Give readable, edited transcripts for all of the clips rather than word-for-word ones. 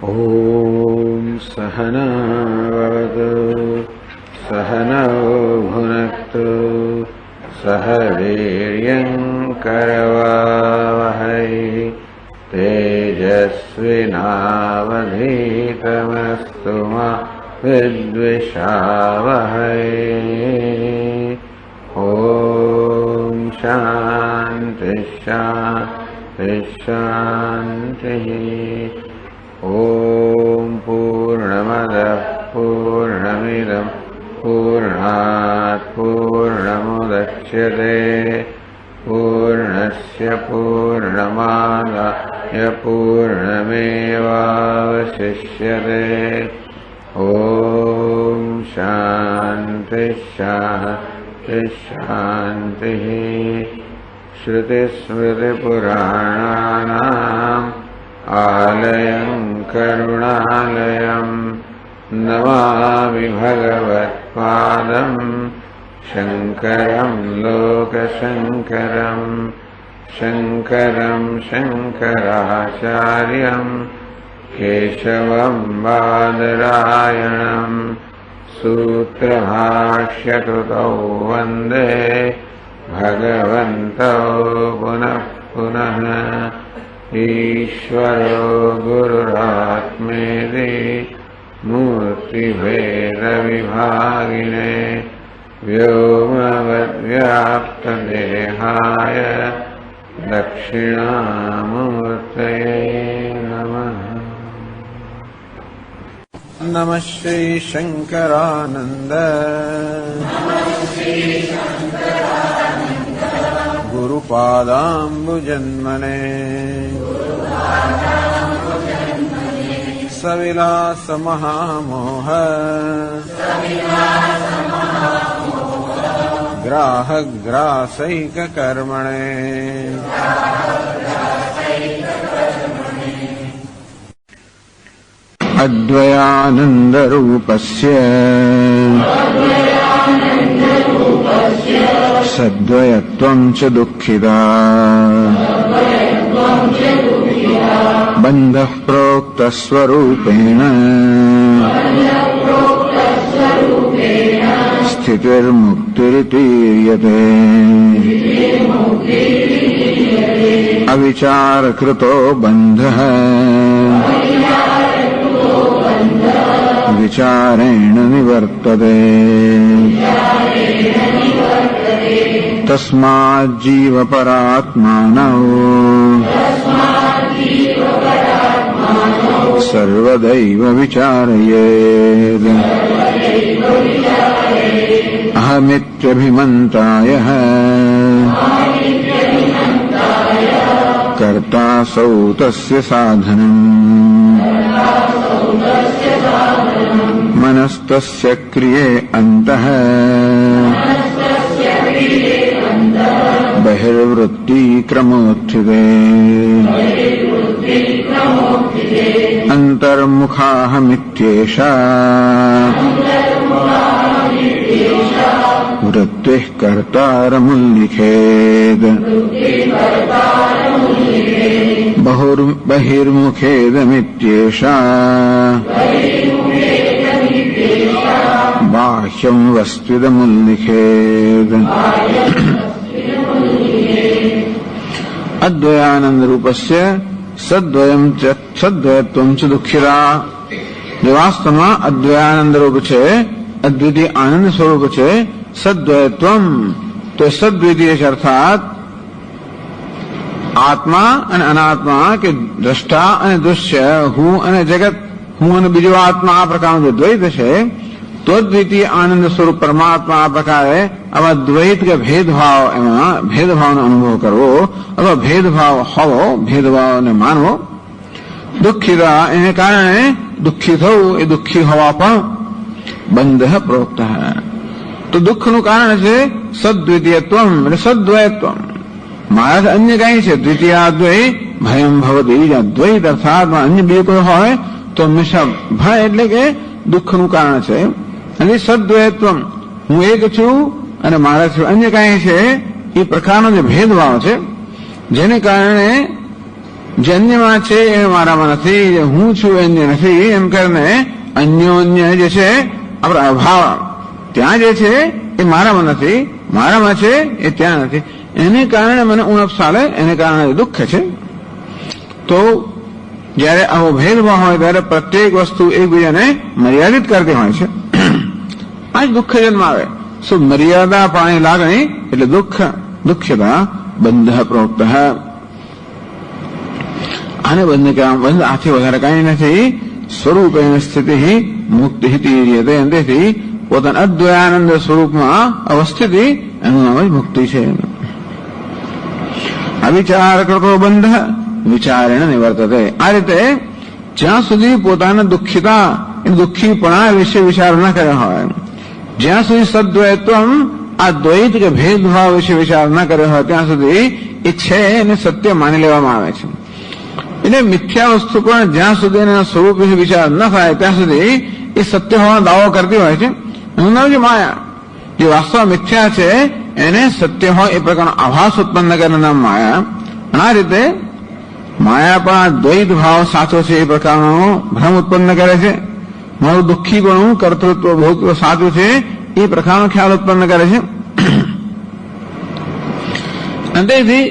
ॐ सहना भवतु सहनौ भुनक्तु सह वीर्यं करवावहै तेजस्विनावधीतमस्तु मा विद्विषावहै। ॐ शान्ति शान्ति शान्तिः। ॐ पूर्णमदः पूर्णमिदं पूर्णात् पूर्णमुदच्यते पूर्णस्य पूर्णमादाय पूर्णमेवावशिष्यते। ॐ शान्ति शान्ति शान्तिः। श्रुतिस्मृतिपुराणानाम् आलयं करुणालयं नमामि भगवत्पादं शङ्करं लोकशङ्करं शङ्करं शङ्कराचार्यं केशवं बादरायणं सूत्रभाष्यकृतौ वन्दे भगवन्तौ पुनः पुनः। ईश्वरो गुरुरात्मेति मूर्तिभेदविभागिने व्योमवद्व्याप्तदेहाय दक्षिणामूर्तये नमः। नमः श्री शंकरानंद गुरुपादाम्बुजन्मने सविलास महामोह ग्राहग्रासैक कर्मणे अद्वयानंद रूपस्य सद्वयत्वं च दुःखिता बन्धः प्रोक्तः स्वरूपेण स्थितिर्मुक्तिरितीर्यते। अविचारकृतो बन्धः विचारेण निवर्तते। तस्माज्जीवपरात्मानौ सर्वदैव विचारयेत्। अहमित्यभिमन्तायः कर्तासौ तस्य साधनम् मनस्तस्य क्रिये अन्तः बहिर्वृत्तिक्रमोत्थिते। अन्तर्मुखाहमित्येषा वृत्तिः कर्तारमुल्लिखेत्। बहिर्मुखेदमित्येषा बाह्यं वस्त्विदमुल्लिखेत्। अद्वयानंद रूपस्य सद्वयत्वं च दुःखिता। जो वास्तव में अद्वयानंद रूप है, अद्वितीय आनंद स्वरूप है सद्वयत्वम। तो सद्वितीय अर्थात आत्मा અને અનાત્મા કે દ્રષ્ટા અને દૃશ્ય હું અને જગત હું અને બીજો આત્મા આ પ્રકારનો જે દ્વૈત છે તો દ્વિતીય આનંદ સ્વરૂપ પરમાત્મા આ પ્રકારે આવા દ્વૈત કે ભેદભાવ એમાં ભેદભાવનો અનુભવ કરવો અથવા ભેદભાવ હોવો ભેદભાવને માનવો દુઃખિતા એને કારણે દુઃખી થવું એ દુઃખી હોવા પણ બંધ પ્રોક્ત તો દુઃખનું કારણ છે સદ્વિતીયત્વમ એટલે સદ્વયત્વમ महाराज अन्य कहीं से द्वितीयाद्वय भयम भवति द्वैत अर्थात अन्य बी कोई होय तो हमेशा भय એટલે કે દુઃખનું કારણ છે અને સદ્વયત્વમ હું એક છું અને મારા છે અન્ય કઈ છે એ પ્રકારનો જે ભેદભાવ છે જેને કારણે જે અન્યમાં છે એ મારામાં નથી, જે હું છું એ અન્ય નથી, એમ કરીને અન્યોન્ય જે છે આપણો અભાવ ત્યાં જે છે એ મારામાં નથી, મારામાં છે એ ત્યાં નથી, એને કારણે મને ઉણપ ચાલે, એને કારણે દુઃખ છે. તો જયારે આવો ભેદભાવ હોય ત્યારે પ્રત્યેક વસ્તુ એકબીજાને મર્યાદિત કરતી હોય છે. આ જ દુઃખ જન્મ આવે. શું મર્યાદા પાણી લાગણી એટલે દુઃખ, દુઃખ્યતા બંધ પ્રોક્ત. આને બંધ કહેવા, બંધ આથી વધારે કઈ નથી. સ્વરૂપ સ્થિતિ મુક્તિ તેથી પોતાના અદ્વયાનંદ સ્વરૂપમાં અવસ્થિતિ એનું નામ જ મુક્તિ છે. અવિચાર કરતો બંધ વિચારેણ નિવર્તતે. આ રીતે જ્યાં સુધી પોતાના દુઃખિતા દુઃખીપણા વિશે વિચાર ન કર્યો હોય, જ્યાં સુધી સદ્વૈત્વમ આ દ્વૈત કે ભેદભાવ વિશે વિચાર ન કર્યો હોય ત્યાં સુધી એ છે એને સત્ય માની લેવામાં આવે છે. એટલે મિથ્યા વસ્તુ પણ જ્યાં સુધી એના સ્વરૂપ વિશે વિચાર ન થાય ત્યાં સુધી એ સત્ય હોવાનો દાવો કરતી હોય છે. એનું નામ છે માયા. જે વાસ્તવ મિથ્યા છે એને સત્ય હોય એ પ્રકારનો આભાસ ઉત્પન્ન કરવાનું નામ માયા. અને આ રીતે માયા પણ દ્વૈત ભાવ સાચો છે એ પ્રકારનો ભ્રમ ઉત્પન્ન કરે છે. મારું દુઃખીપણું કર્તૃત્વ ભોગત્વ સાચું છે એ પ્રકારનો ખ્યાલ ઉત્પન્ન કરે છે. અને તેથી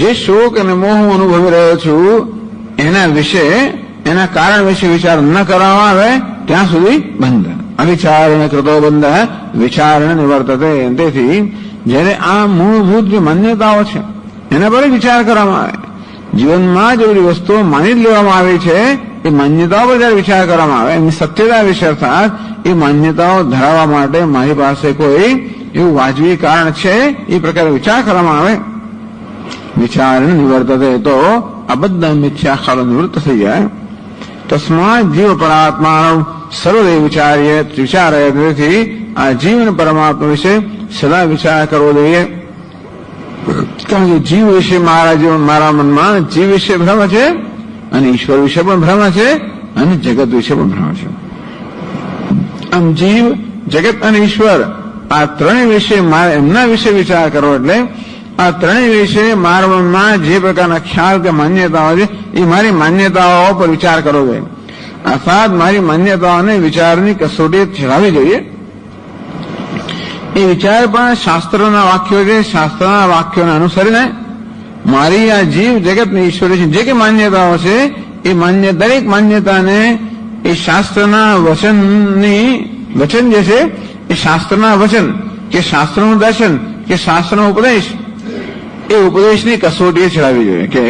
જે શોક અને મોહ હું અનુભવી રહ્યો છું એના વિશે, એના કારણ વિશે વિચાર ન કરવામાં આવે ત્યાં સુધી બંધ. અવિચારણ કૃતો બંધ વિચારણ નિવર્તતે. તેથી જયારે આ મૂળભૂત જે માન્યતાઓ છે એના પર વિચાર કરવામાં આવે, જીવનમાં જે બધી વસ્તુઓ માની જ લેવામાં આવી છે એ માન્યતાઓ પર જયારે વિચાર કરવામાં આવે, એની સત્યતા વિશે અર્થાત એ માન્યતાઓ ધરાવવા માટે મારી પાસે કોઈ એવું વાજબી કારણ છે એ પ્રકારે વિચાર કરવામાં આવે, વિચારણ નિવર્તતે, તો આ બધા મિથ્યા ખ્યાલો નિવૃત્ત થઈ જાય. તસ્માત જીવ પરાત્મા સર્વદે વિચારે. તેથી આ જીવન પરમાત્મા વિશે સદા વિચાર કરવો જોઈએ. કારણ કે જીવ વિશે મારા મનમાં જીવ વિશે ભ્રમ છે, અને ઈશ્વર વિશે પણ ભ્રમ છે, અને જગત વિશે પણ ભ્રમ છે. આમ જીવ, જગત અને ઈશ્વર આ ત્રણેય વિશે મારે એમના વિશે વિચાર કરવો એટલે આ ત્રણેય વિશે મારા મનમાં જે પ્રકારના ખ્યાલ કે માન્યતાઓ છે એ મારી માન્યતાઓ પર વિચાર કરવો જોઈએ. અર્થાત મારી માન્યતાઓને વિચારની કસોટી ચલાવવી જોઈએ. એ વિચાર પણ શાસ્ત્રના વાક્યો છે, શાસ્ત્રના વાક્યોને અનુસરીને મારી આ જીવ જગત ને ઈશ્વર છે જે કે માન્યતાઓ છે એ દરેક માન્યતાને એ શાસ્ત્રના વચન જે છે એ શાસ્ત્રના વચન કે શાસ્ત્રનું દર્શન કે શાસ્ત્રનો ઉપદેશ, એ ઉપદેશની કસોટીએ ચડાવવી જોઈએ કે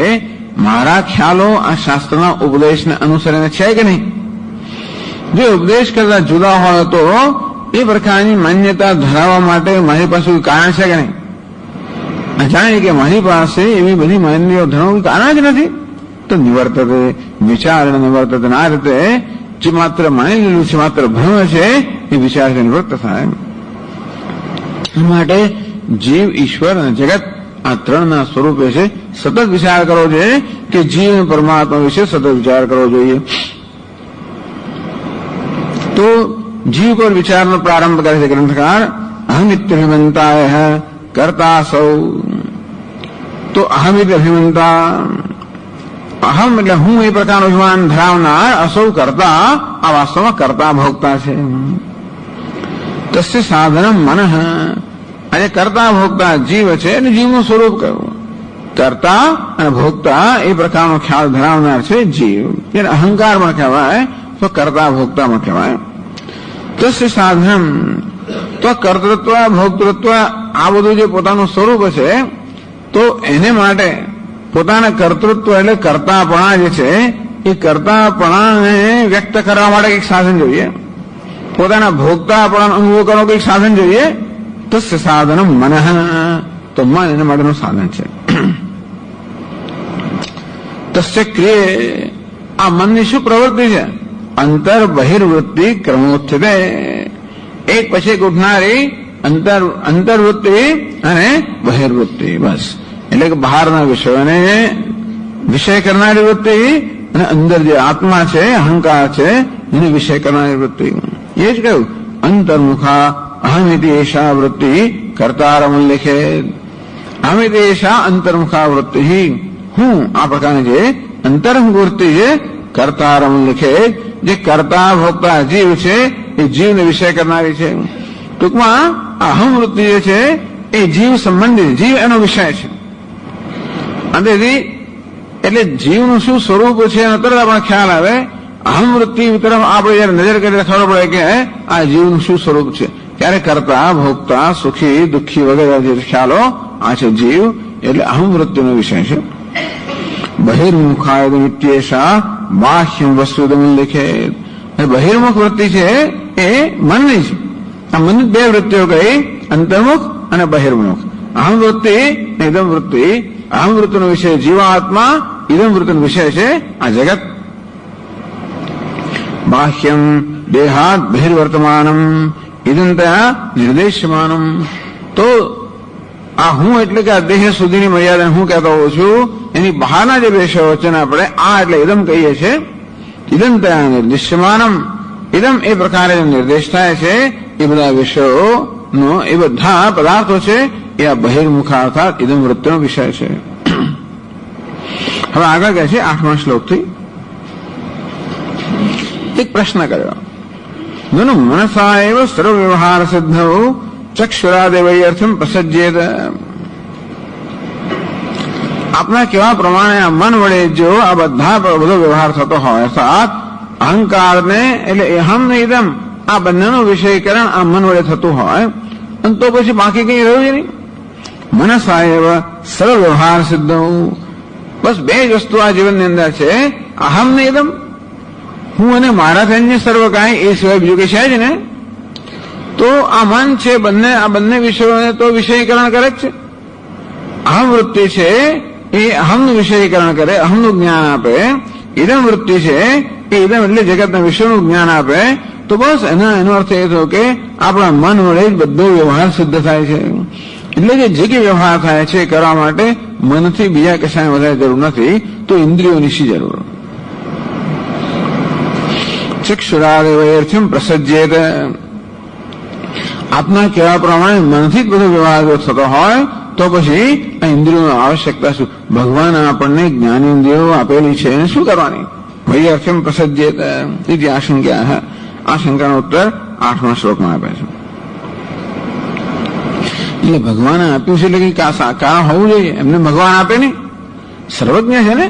મારા ખ્યાલો આ શાસ્ત્રના ઉપદેશને અનુસરીને છે કે નહીં. જો ઉપદેશ કરતા જુદા હોય તો એ પ્રકારની માન્યતા ધરાવવા માટે મારી પાસે કોઈ કારણ છે કે નહીં. જાણે કે મારી પાસે એવી બધી માન્યતાઓ ધરાવવાનું કારણ જ નથી તો નિવર્તતે, વિચાર નિવર્તતે. આ રીતે જે માત્ર માની લીધું છે, માત્ર ભ્રમ છે, એ વિચાર નિવૃત્ત થાય. માટે જીવ, ઈશ્વર અને જગત આ ત્રણના સ્વરૂપે છે સતત વિચાર કરવો જોઈએ કે જીવ પરમાત્મા વિશે સતત વિચાર કરવો જોઈએ. તો જીવ પર વિચારનો પ્રારંભ કરે છે ગ્રંથકાર. અહમિત્યભિમંતાય કરતા સૌ. તો અહમિત્યભિમંતા, અહમ એટલે હું એ પ્રકારનો અભિમાન ધરાવનાર, અસૌ કરતા, આ વાસ્તવમાં કરતા ભોગતા છે. તસ્ય સાધનમ મનઃ. આજે કરતા ભોગતા જીવ છે અને જીવનું સ્વરૂપ કયું? કરતા અને ભોગતા એ પ્રકારનો ખ્યાલ ધરાવનાર છે જીવ. એને અહંકારમાં કહેવાય તો કરતા ભોગતામાં કહેવાય. તસ્ય સાધનમ, તો કર્તૃત્વ ભોક્તૃત્વ આ બધું જે પોતાનું સ્વરૂપ છે તો એને માટે પોતાના કર્તૃત્વ એટલે કર્તાપણા જે છે એ કર્તાપણાને વ્યક્ત કરવા માટે કંઈક સાધન જોઈએ, પોતાના ભોગતાપણાનો અનુભવ કરવાનો કંઈક સાધન જોઈએ. તસ્ય સાધનમ મનઃ, તો મન એના માટેનું સાધન છે. તસ્ય ક્રિયે, આ મનની શું પ્રવૃત્તિ છે? અંતર બહિર્વૃત્તિ ક્રમોચ્છતે, એક પછી એક ઉઠનારી અંતર્વૃત્તિ અને બહિર્વૃત્તિ. બસ એટલે કે બહારના વિષયોને વિષય કરનારી વૃત્તિ અને અંદર જે આત્મા છે, અહંકાર છે, એને વિષય કરનારી વૃત્તિ. એ જ કહ્યું અંતર્મુખા અહમિતિ એષા વૃત્તિ કર્તારમ લેખે. અહમિતિ એષા અંતર્મુખા વૃત્તિ. હું આ પ્રકારની જે અંતરંગ વૃત્તિ છે કર્તારમ લખે, જે કર્તા ભોગતા જીવ છે એ જીવને વિષય કરનારી છે. ટૂંકમાં અહમ વૃત્તિ જે છે એ જીવ સંબંધિત, જીવ એનો વિષય છે. અંતેથી એટલે જીવનું શું સ્વરૂપ છે એનો તરત આપણને ખ્યાલ આવે. અહમ વૃત્તિ તરફ આપણે જયારે નજર કરીએ ખબર પડે કે આ જીવનું શું સ્વરૂપ છે. ત્યારે કર્તા ભોગતા સુખી દુઃખી વગેરે જે ખ્યાલો આ છે જીવ, એટલે અહમ વૃત્તિનો વિષય છે. બહિર્મુખાય નિત્યેશા બાહ્યમ વસ્તુદમ લેખે. બહિર્મુખ વૃત્તિ છે એ મનની છે. આ મનની બે વૃત્તિઓ કહી, અંતર્મુખ અને બહિર્મુખ. અહમ વૃત્તિ ઇદમ વૃત્તિ. અહમ વૃત્તિનો વિષય જીવાત્મા, ઇદમ વૃત્તિનો વિષય છે આ જગત. બાહ્યમ દેહાત બહિર્વર્તમાનમ ઇદંતયા નિર્દેશ્યમાનમ. તો આ હું એટલે કે આ દેહ સુધીની મર્યાદા હું કહેતો હોઉં છું, એની બહારના જે વિષયો વચ્ચે આપણે આ એટલે ઇદમ કહીએ છીએ. ઇદંતયા નિર્દેશ્યમાનમ. ઇદમ એ પ્રકારે નિર્દેશ થાય છે એ બધા વિષયોનો, એ બધા પદાર્થો છે એ આ બહિર્મુખા અર્થાત ઇદમ વૃત્તિનો વિષય છે. હવે આગળ કહે છે 8મા શ્લોકથી એક પ્રશ્ન કર્યો. નનુ મનસા એવ સર્વ વ્યવહાર સિદ્ધૌ ચક્ષુરાદેવૈયર્થમ પ્રસજ્યેત. આપના કેવા પ્રમાણે આ મન વડે જો આ બધો વ્યવહાર થતો હોય, અર્થાત અહંકારને એટલે અહમ ને ઇદમ આ બંનેનું વિષયકરણ આ મન વડે થતું હોય, તો પછી બાકી કઈ રહ્યું છે નહીં. મનસા એવ સર્વ વ્યવહાર સિદ્ધૌ. બસ બે જ વસ્તુ આ જીવનની અંદર છે, અહમ ને ઇદમ. હું અને મારાથી અન્ય સર્વ કાંઈ એ સિવાય બીજું કઈ છે જ ને. તો આ મન છે બંને, આ બંને વિષયોને તો વિષયીકરણ કરે જ છે. અહમ વૃત્તિ છે એ અહમનું વિષયીકરણ કરે, અહમનું જ્ઞાન આપે. ઇદમ વૃત્તિ છે એ ઇદમ એટલે જગતના વિષયનું જ્ઞાન આપે. તો બસ એનો અર્થ એ થયો કે આપણા મન વડે જ બધો વ્યવહાર સિદ્ધ થાય છે. એટલે કે જે કે વ્યવહાર થાય છે કરવા માટે મનથી બીજા કશાય વધારે જરૂર નથી, તો ઇન્દ્રિયોની શી જરૂર. ચક્ષુરાદેવૈયર્થમ પ્રસજ્યેત. આપના કહેવા પ્રમાણે મનથી જ બધો વ્યવહાર થતો હોય તો પછી આ ઇન્દ્રિયોની આવશ્યકતા શું? ભગવાન આપણને જ્ઞાનેન્દ્રિયો આપેલી છે એને શું કરવાની? વૈયર્થમ પ્રસજ્યેત ઇતિ આશંકા. આ શંકાનો ઉત્તર 8મા શ્લોકમાં આપે છે. એટલે ભગવાને આપ્યું છે એટલે કે કારણ હોવું જોઈએ. એમને ભગવાન આપે નહીં, સર્વજ્ઞ છે ને.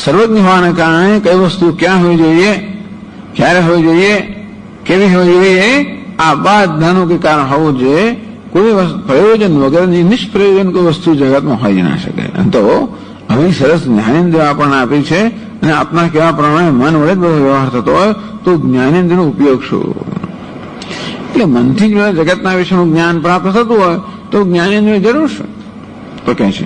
સર્વજ્ઞ હોવાને કારણે કઈ વસ્તુ ક્યાં હોવી જોઈએ, ક્યારે હોવી જોઈએ, કેવી હોવી જોઈએ, આ બધાનું કે કારણ હોવું જોઈએ. કોઈ પ્રયોજન વગરની નિષ્પ્રયોજન કોઈ વસ્તુ જગતમાં હોઈ ના શકે. તો આવી સરસ જ્ઞાનેન્દ્ર આપણને આપી છે અને આપના કહેવા પ્રમાણે મન વડે જ બધો વ્યવહાર થતો હોય તો જ્ઞાનેન્દ્રનો ઉપયોગ શું? એટલે મનથી જ જગતના વિષયનું જ્ઞાન પ્રાપ્ત થતું હોય તો જ્ઞાનેન્દ્રની જરૂર શું? તો કહે છે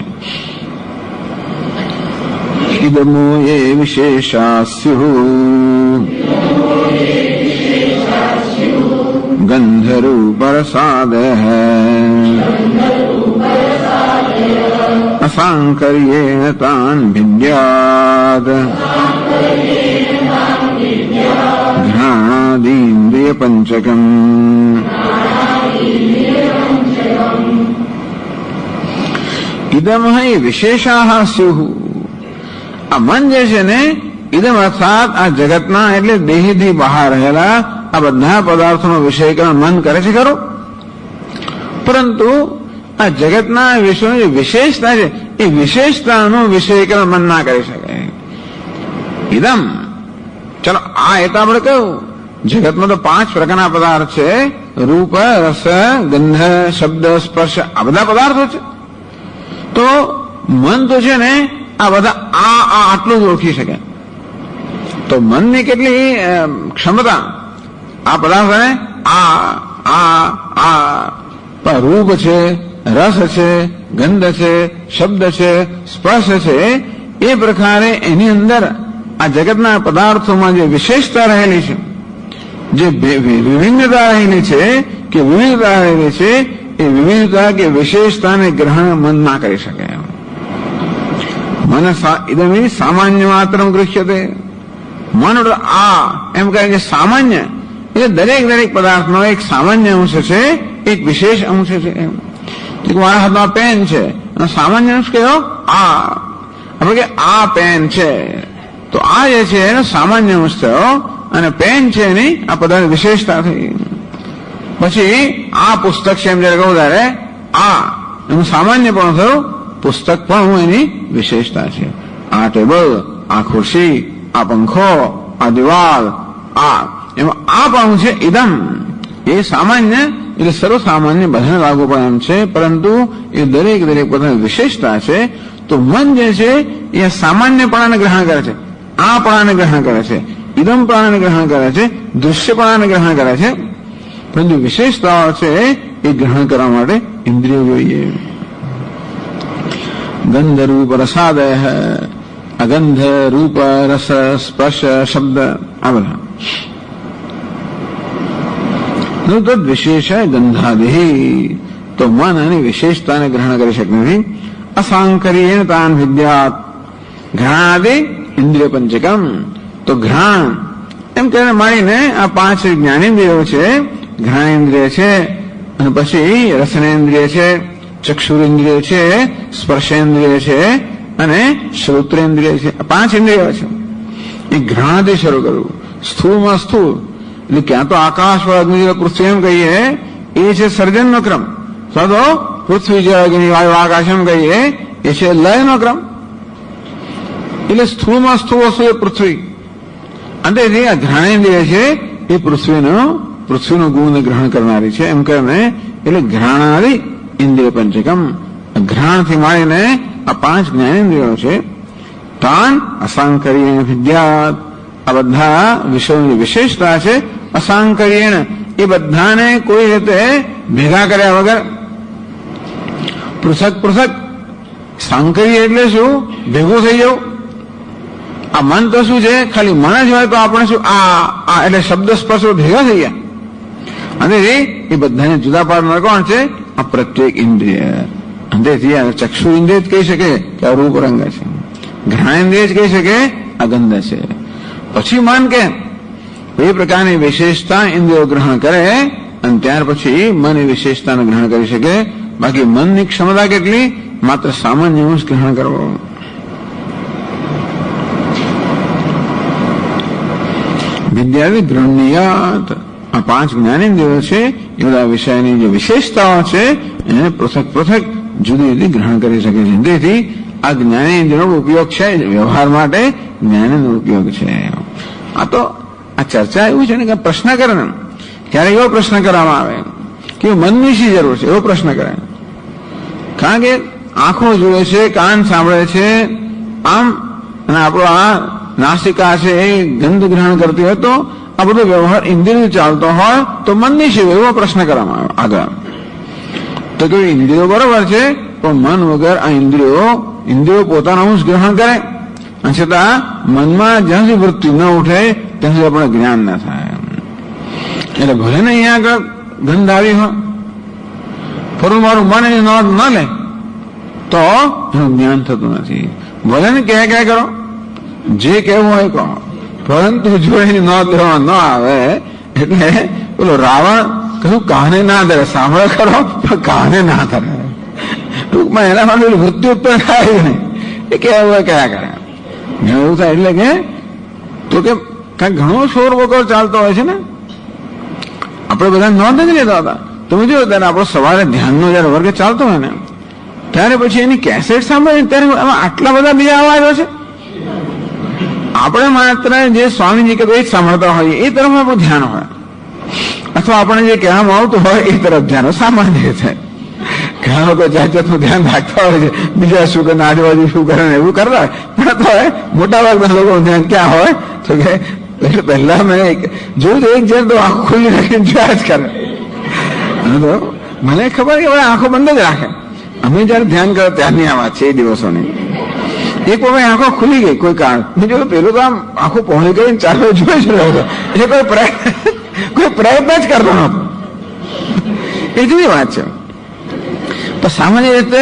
ઇદમો એ વિશેષા સ્યુઃ ગંધરૂપરસાદઃ અસાંકર્યેણ તાન વિદ્યાદ ઘ્રાણાદીન્દ્રિય પંચકમ. ઇદમ હૈ વિશેષાઃ સ્યુઃ. આ મન જે છે ને, ઇદમ અર્થાત આ જગતના એટલે દેહથી બહાર રહેલા આ બધા પદાર્થોનો વિષયકરણ મન કરે છે ખરો, પરંતુ આ જગતના વિષયોની જે વિશેષતા છે એ વિશેષતાનું વિષયકરણ મન ના કરી શકે. ઇદમ ચલો આ એ તો આપણે કહ્યું જગતમાં તો 5 પ્રકારના પદાર્થ છે, રૂપ રસ ગંધ શબ્દ સ્પર્શ, આ બધા પદાર્થો છે. તો મન તો છે ને આ બધા આટલું જ ઓળખી શકે. તો મનની કેટલી ક્ષમતા આ પદાર્થોને રૂપ છે, રસ છે, ગંધ છે, શબ્દ છે, સ્પર્શ છે, એ પ્રકારે એની અંદર આ જગતના પદાર્થોમાં જે વિશેષતા રહેલી છે, જે વિભિન્નતા રહેલી છે કે વિવિધતા રહેલી છે, એ વિવિધતા કે વિશેષતાને ગ્રહણ મન ના કરી શકે. મન ઇદમ સામાન્ય માત્ર ગૃહ્યતે. મન આ એમ કહે છે સામાન્ય એટલે દરેક પદાર્થનો એક સામાન્ય અંશ છે, એક વિશેષ અંશ છે. મારા હાથમાં પેન છે, સામાન્ય અંશ કયો? આપણે કે આ પેન છે, તો આ જે છે એનો સામાન્ય અંશ થયો અને પેન છે એની આ પદાર્થ વિશેષતા થઈ. પછી આ પુસ્તક છે એમ જયારે કહું ત્યારે આ એનું સામાન્ય પણ થયું, પુસ્તક પણ એની વિશેષતા છે. આ ટેબલ, આ ખુરશી, આ પંખો, આ દિવાલ, આ એમાં આ પણ છે ઇદમ. એ સામાન્ય એટલે સર્વસામાન્ય બધાને લાગુ પડે એમ છે, પરંતુ એ દરેક પોતાની વિશેષતા છે. તો મન જે છે એ સામાન્યપણાને ગ્રહણ કરે છે, આ પણાને ગ્રહણ કરે છે, ઇદમ પણાને ગ્રહણ કરે છે, દૃશ્યપણાને ગ્રહણ કરે છે, પરંતુ વિશેષતાઓ છે એ ગ્રહણ કરવા માટે ઇન્દ્રિયો જોઈએ. ગંધ રૂપ રસાદય, અગંધ રૂપ રસ સ્પર્શ શબ્દ આ બધા તદ વિશેષ ગંધાદિ. તો મન એની વિશેષતાને ગ્રહણ કરી શકતું નથી. અસાંકર્યેણ તાન વિદ્યાત ઘ્રાણાદિ ઇન્દ્રિય પંચકમ. તો ઘ્રાણ એમ કરીને માણીને આ 5 જ્ઞાનેન્દ્રિયો છે, ઘ્રાણેન્દ્રિય છે, અને પછી રસનેન્દ્રિય છે, ચક્ષુરેન્દ્રિય છે, સ્પર્શેન્દ્રિય છે અને શ્રોત્રેન્દ્રિય છે. 5 ઇન્દ્રિયો છે. એ ઘ્રાણથી શરૂ કરવું. સ્થૂળમાં સ્થૂળ એટલે ક્યાં તો આકાશ અગ્નિ પૃથ્વી એમ કહીએ એ છે સર્જનનો ક્રમ, અથવા તો પૃથ્વી જળ અગ્નિ વાયુ આકાશ એમ કહીએ એ છે લયનો ક્રમ. એટલે સ્થૂળમાં સ્થૂળ વસ્તુ એ પૃથ્વી, અને આ ઘ્રાણેન્દ્રિય છે એ પૃથ્વીનો ગુણ ગ્રહણ કરનારી છે એમ કરીને. એટલે ઘ્રાણાદિ ઇન્દ્રિય પંચકમ, ઘ્રાણથી માંડીને આ 5 જ્ઞાનેન્દ્રિયો છે. તાન અસાંકર્યેણ વિદ્યાત, આ બધા વિષયોની વિશેષતા છે. અસાંકર્યેણ એ બધાને કોઈ રીતે ભેગા કર્યા વગર, પૃથક. સાંકર્ય એટલે શું? ભેગું થઈ જવું. આ મન તો શું છે, ખાલી મન જ હોય તો આપણે શું આ એટલે શબ્દ સ્પર્શો ભેગા થઈ ગયા. અને એ બધાને જુદા પાડનાર કોણ છે? આ પ્રત્યેક ઇન્દ્રિય. અંતેથી ચક્ષુ ઇન્દ્રિય જ કહી શકે કે આ રૂપ રંગ છે, ઘ્રાણેન્દ્રિય જ કહી શકે આ ગંધ છે. પછી મન કે એ પ્રકારની વિશેષતા ઇન્દ્રિયો ગ્રહણ કરે અને ત્યાર પછી મન એ વિશેષતાને ગ્રહણ કરી શકે. બાકી મનની ક્ષમતા કેટલી? માત્ર સામાન્ય અંશ ગ્રહણ કરવો. વિદ્યા ગૃહણીયાત, આ 5 જ્ઞાનેન્દ્રિયો છે એ બધા વિષયની જે વિશેષતાઓ છે એને પૃથક જુદી ગ્રહણ કરી શકે છે. તેથી આ જ્ઞાનેન્દ્રિયોનો ઉપયોગ છે વ્યવહાર માટે, જ્ઞાનેન્દ્રિયનો ઉપયોગ છે. આ તો આ ચર્ચા એવું છે ને કે પ્રશ્ન કરે ને, ક્યારેક એવો પ્રશ્ન કરવામાં આવે કે મનની શી જરૂર છે, એવો પ્રશ્ન કરે. કારણ કે આંખો જુએ છે, કાન સાંભળે છે, આમ અને આપણો આ નાસિકા છે એ ગંધ ગ્રહણ કરતી હોય, તો આ બધો વ્યવહાર ઇન્દ્રિયો ચાલતો હોય તો મનની શી, એવો પ્રશ્ન કરવામાં આવ્યો આગળ. તો કે ઇન્દ્રિયો બરોબર છે પણ મન વગર આ ઇન્દ્રિયો પોતાનો અંશ ગ્રહણ કરે, અને છતાં મનમાં જ્યાં સુધી વૃત્તિ ન ઉઠે ત્યાં સુધી આપણે જ્ઞાન ના થાય. એટલે ભલે ને અહીંયા આગળ ગંધ આવી હોય, ફરું મારું મન એની નોંધ ન લે તો એનું જ્ઞાન થતું નથી. ભલે ને ક્યાં કરો, જે કહેવું હોય કહો, પરંતુ જો એની નોંધ લેવા ન આવે એટલે પેલો રાવણ કશું કાને ના ધરે, સાંભળે ખરો પણ કાને ના ધરે. ટૂંકમાં એના માટે વૃત્તિ ઉત્પન્ન થાય નહીં, એ કહેવું કયા કરે એવું થાય. એટલે કે તો કે ઘણો શોર વગર ચાલતો હોય છે ને, આપણે બધા નોંધ જ લેતા હતા. તમે જોયું ત્યારે આપણો સવારે ધ્યાનનો જયારે વર્ગ ચાલતો હોય ને ત્યારે પછી એની કેસેટ સાંભળે ત્યારે આમાં આટલા બધા બીજા અવાજો છે. આપણે માત્ર જે સ્વામીજી કે એ જ સાંભળતા હોઈએ એ તરફ આપણું ધ્યાન હોય, અથવા આપણે જે કહેવામાં આવતું હોય એ તરફ ધ્યાન સામાન્ય રીતે. ઘણા લોકો જાત જાતનું ધ્યાન રાખતા હોય છે, બીજા શું કરે, આજુબાજુ શું કરે એવું કરતા હોય. પણ તો મોટા ભાગના લોકોનું ધ્યાન ક્યાં હોય તો કે પહેલા મેં જોયું એક જણ તો આંખો ખુલ્લી રાખીને જોયા જ કરે. તો મને ખબર કે હવે આંખો બંધ જ રાખે. અમે જયારે ધ્યાન કરે ત્યારની આ વાત છે એ દિવસોની. એક વખત આંખો ખુલી ગઈ કોઈ કારણ, બીજું પેલું તો આમ આંખો પહોંચી ગઈ ચાલો જોઈ જ રહ્યો હતો. એ કોઈ પ્રયત્ન જ કરતો નતો. એ જુદી વાત છે. પણ સામાન્ય રીતે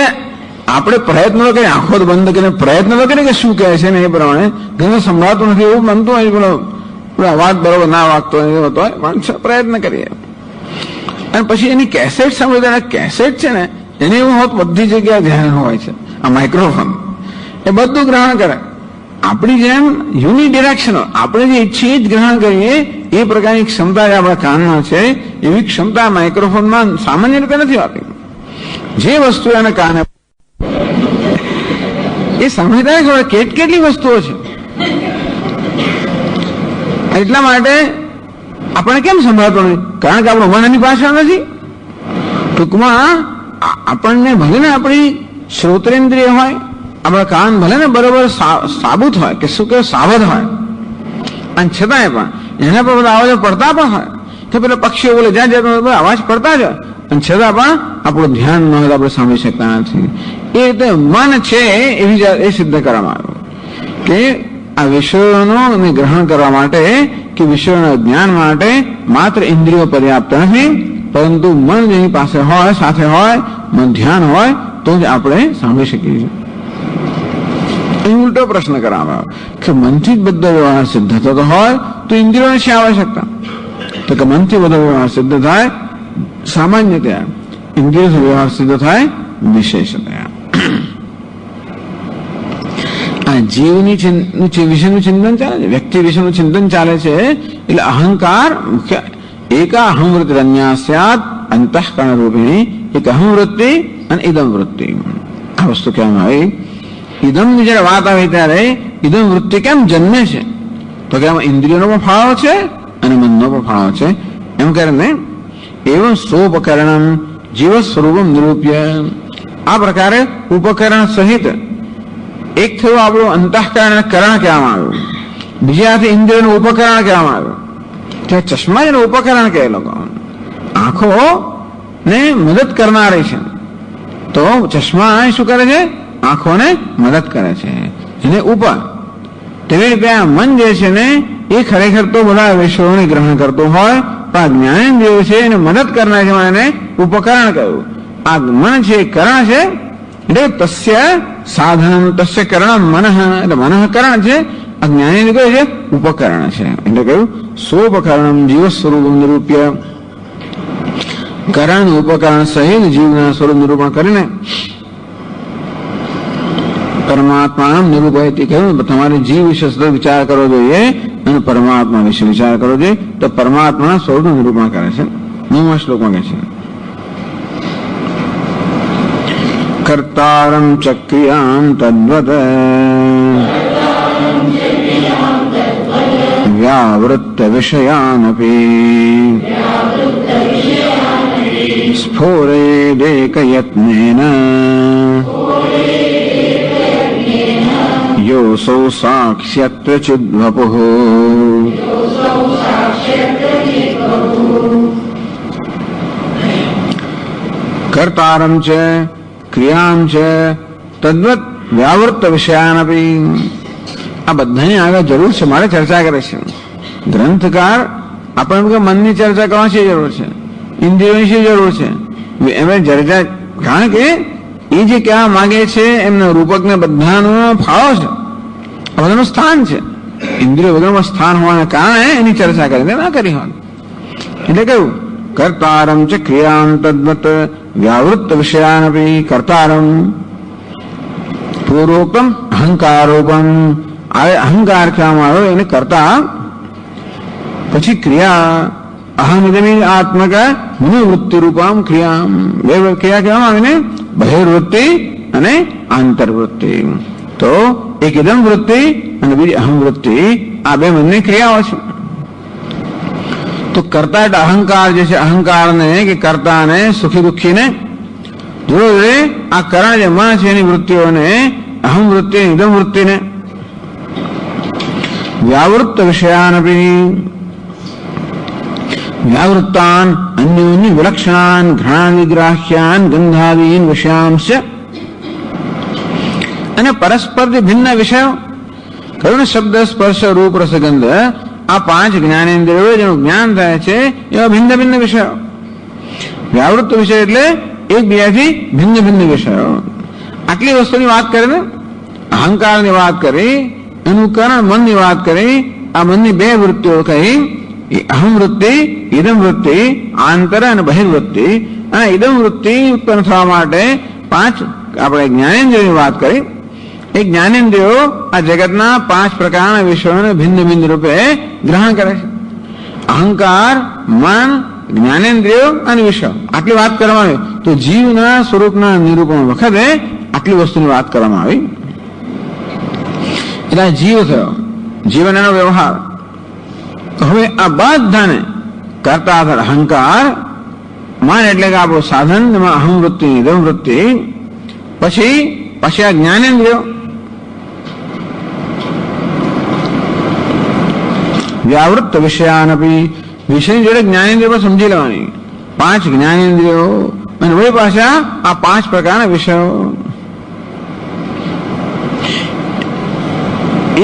આપણે પ્રયત્ન તો કરીએ, આંખો બંધ કરીને પ્રયત્ન તો કરીએ કે શું કહે છે ને એ પ્રમાણે ઘણું સંભળાતું નથી એવું બનતું હોય, પેલો અવાજ બરોબર ના વાગતો હોય પણ પ્રયત્ન કરીએ. અને પછી એની કેસેટ સાંભળે, કેસેટ છે ને એની એવું હોત બધી જગ્યાએ ધ્યાન હોય છે. આ માઇક્રોફોન એ બધું ગ્રહણ કરે. આપણી જેમ યુનિડિરેક્શનલ આપણે જે ઈચ્છીએ જ ગ્રહણ કરીએ એ પ્રકારની ક્ષમતા આપણા કાનમાં છે. એવી ક્ષમતા માઇક્રોફોનમાં સામાન્ય રીતે નથી હોતી. જે વસ્તુ એના કાને એ સમજતા જ કેટલી વસ્તુઓ છે. એટલા માટે આપણે કેમ સંભળાતો નથી? કારણ કે આપણું મન એની પાછળ નથી. ટૂંકમાં આપણને ભલે ને આપણી શ્રોત્રેન્દ્રિય હોય, આપણા કાન ભલે ને બરોબર સાબુત હોય કે શું કે સાવધ હોય, અને છતાંય પણ એના પર બધા અવાજો પડતા પણ હોય કે પેલા પક્ષીઓ બોલે જ્યાં જ્યાં અવાજ પડતા જ હોય, અને છતાં પણ આપણું ધ્યાન ન હોય તો આપણે સાંભળી શકતા નથી. એ રીતે મન છે એ સિદ્ધ કરવામાં આવ્યું કે આ વિષયોનું ગ્રહણ કરવા માટે કે વિષયોના જ્ઞાન માટે માત્ર ઇન્દ્રિયો પર્યાપ્ત નથી, પરંતુ મન જેની પાસે હોય, સાથે હોય, મન ધ્યાન હોય તો જ આપણે સાંભળી શકીએ છીએ. ઉલટો પ્રશ્ન કરવામાં આવે કે મનથી જ બધો વ્યવહાર સિદ્ધ થતો હોય તો ઇન્દ્રિયોની શી આવશ્યકતા? તો કે મનથી બધો વ્યવહાર સિદ્ધ થાય સામાન્યતયા, ઇન્દ્રિયોથી વ્યવહાર સિદ્ધ થાય વિશેષતયા. આ જીવની વિશેનું ચિંતન ચાલે છે, વ્યક્તિ વિશેનું ચિંતન ચાલે છે. એટલે અહંકાર મુખ્ય એક અહમ વૃત્તિ અન્યા સ્યાત અંતઃકરણ રૂપિણી, એક અહમ વૃત્તિ અને ઇદમ વૃત્તિ. આ વસ્તુ કહેવામાં આવી. ઇદમની જયારે વાત આવે ત્યારે ઇદમ વૃત્તિ કેમ જન્મે છે? તો કે આમાં ઇન્દ્રિયોનો પણ ફાળો છે અને મનનો પણ ફાળો છે. એમ કરીને એવં સોપકરણમ જીવ સ્વરૂપમ નિરૂપ્ય, આ પ્રકારે ઉપકરણ સહિત એક થયું આપણું અંતઃકરણ કરણ કહેવામાં આવ્યું, બીજા હાથે ઇન્દ્રિયનું ઉપકરણ કહેવામાં આવ્યું. ત્યાં ચશ્મા જેનું ઉપકરણ કહે લોકો, આંખો ને મદદ કરનારી છે. તો ચશ્મા શું કરે છે? આંખોને મદદ કરે છે, એને ઉપર. તેવી રીતે આ મન જે છે ને એ ખરેખર તો બધા વિષયોને ગ્રહણ કરતું હોય, પણ જ્ઞાનેન્દ્રિયો છે એને મદદ કરનાર છે, એને ઉપકરણ કહ્યું. આ મન છે કરણ છે, એટલે તસ્ય સાધન તસ્ય કરણ મન, એટલે મન કરણ છે, આ જ્ઞાનેન્દ્રિય છે ઉપકરણ છે. એટલે કહ્યું સોપકરણ જીવ સ્વરૂપ નિરૂપ્ય, કરણ ઉપકરણ સહિત જીવના સ્વરૂપ નિરૂપણ કરીને પરમાત્મા નિરૂપયથી કહ્યું તમારે જીવ વિશે સતત વિચાર કરવો જોઈએ અને પરમાત્મા વિશે વિચાર કરવો જોઈએ. તો પરમાત્માના સ્વરૂપનું નિરૂપણ કરે છે. 9મા શ્લોકમાં કહે છે કર્તારમ ચક્રિયામ તદ્વદ વ્યાવૃત્ત વિષયાનપી સ્ફોરેદેકયત્નેન યોસૌ સાક્ષ્યત્ર ચિદ્વપુઃ. કર્તારમ છે, ક્રિયામ છે, તદ્વત વ્યાવૃત્ત વિષયાનપી. આ બધાની આગળ જરૂર છે, મારે ચર્ચા કરે છે ગ્રંથકાર. આપણે મનની ચર્ચા કરવાની શી જરૂર છે? ઇન્દ્રિયોની શી જરૂર છે? એમ ચર્ચા, કારણ કે એ જે કહેવા માંગે છે એમના રૂપકને બધાનો ફાળો છે, બધાનું સ્થાન છે. ઇન્દ્રિય વગરનું સ્થાન હોવાને કારણે એની ચર્ચા કરીને ના કરી હોય. એટલે કહ્યું કર્તારમ ચ ક્રિયામ તદ્વત વ્યાવૃત્ત વિષયાનપી. કર્તારમ પૂર્વોક્તમ અહંકારોપમ, અહંકાર કહેવામાં આવ્યો એને કરતા. પછી ક્રિયા અહમિદમી આત્મક મનોવૃત્તિ રૂપમ ક્રિયા, બે ક્રિયા કહેવામાં આવે ને, બહિર્વૃત્તિ અને આંતરવૃત્તિ. તો એક ઇદમ વૃત્તિ અને બીજી અહમ વૃત્તિ, આ બે મનની ક્રિયાઓ છે. તો કરતા એટલે અહંકાર જે છે, અહંકારને કે કર્તાને સુખી દુઃખીને જોડે આ કરણ જે મન છે એની વૃત્તિઓને, અહમ વૃત્તિ ઇદમ વૃત્તિને વ્યાવૃત્ત વિષયાનપી વ્યાવૃત્તાન અન્યોન્ય વિલક્ષણાન ઘ્રાણ વિગ્રાહ્યાન ગંધાદીન વિષयांश, અને પરસ્પર ભિન્ન વિષયો કહ્યું ને, શબ્દ સ્પર્શ રૂપ રસગંધ, આ 5 જ્ઞાનેન્દ્રિયો જેનું જ્ઞાન થાય છે એવા ભિન્ન ભિન્ન વિષયો. વ્યાવૃત્ત વિષય એટલે એકબીજાથી ભિન્ન ભિન્ન વિષયો. આટલી વસ્તુની વાત કરીને અહંકારની વાત કરી, એનું કારણ મનની વાત કરી. આ મનની 2 વૃત્તિઓ કહી, અહમ વૃત્તિ ઇદમ વૃત્તિ, આંતર અને બહિર્વૃત્તિ. અને ઇદમ વૃત્તિ ઉત્પન્ન થવા માટે 5 આપણે જ્ઞાનેન્દ્રિયોની વાત કરી. એ જ્ઞાનેન્દ્રિયો આ જગતના 5 પ્રકારના વિષયોને ભિન્ન ભિન્ન રૂપે ગ્રહણ કરે છે. અહંકાર, મન, જ્ઞાનેન્દ્રિયો અને વિષયો, આટલી વાત કરવામાં આવી. તો જીવના સ્વરૂપના નિરૂપણ વખતે આટલી વસ્તુની વાત કરવામાં આવી. એટલે જીવ થયો, જીવન એનો વ્યવહાર. હવે આ બધાને કરતા આધાર અહંકાર, મન એટલે કે આપણું સાધન, એમાં અહમ વૃત્તિ, નિધમ વૃત્તિ, પછી આ જ્ઞાનેન્દ્રિયો, વ્યાવૃત્ત વિષયાનપી, વિષયની જોડે જ્ઞાનેન્દ્રિયો પણ સમજી લેવાની. 5 જ્ઞાનેન્દ્રિયો અને વળી પાછા આ 5 પ્રકારના વિષયો.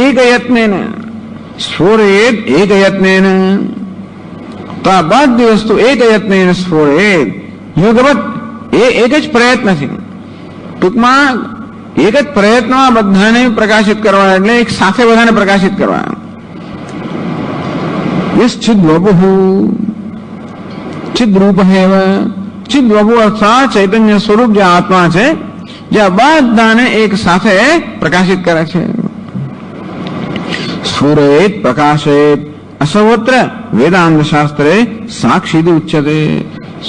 એક યત્નેન સ્ફુરેદ, એક યત્નેન, તો આ બધી વસ્તુ એક યત્નેન સ્ફુરેદ, યુગવત, એ એક જ પ્રયત્નથી, ટૂંકમાં એક જ પ્રયત્નમાં બધાને પ્રકાશિત કરવા, એટલે એક સાથે બધાને પ્રકાશિત કરવા. ચિદ્વપુ ચિદ્રૂપ હેવ, ચિદ્વપુ અર્થાત ચૈતન્ય સ્વરૂપ જે આત્મા છે, જે આ બધાને એક સાથે પ્રકાશિત કરે છે. સ્ફુરેત પ્રકાશેત અસર્વત્ર વેદાંત શાસ્ત્રે સાક્ષી ઉચ્યતે.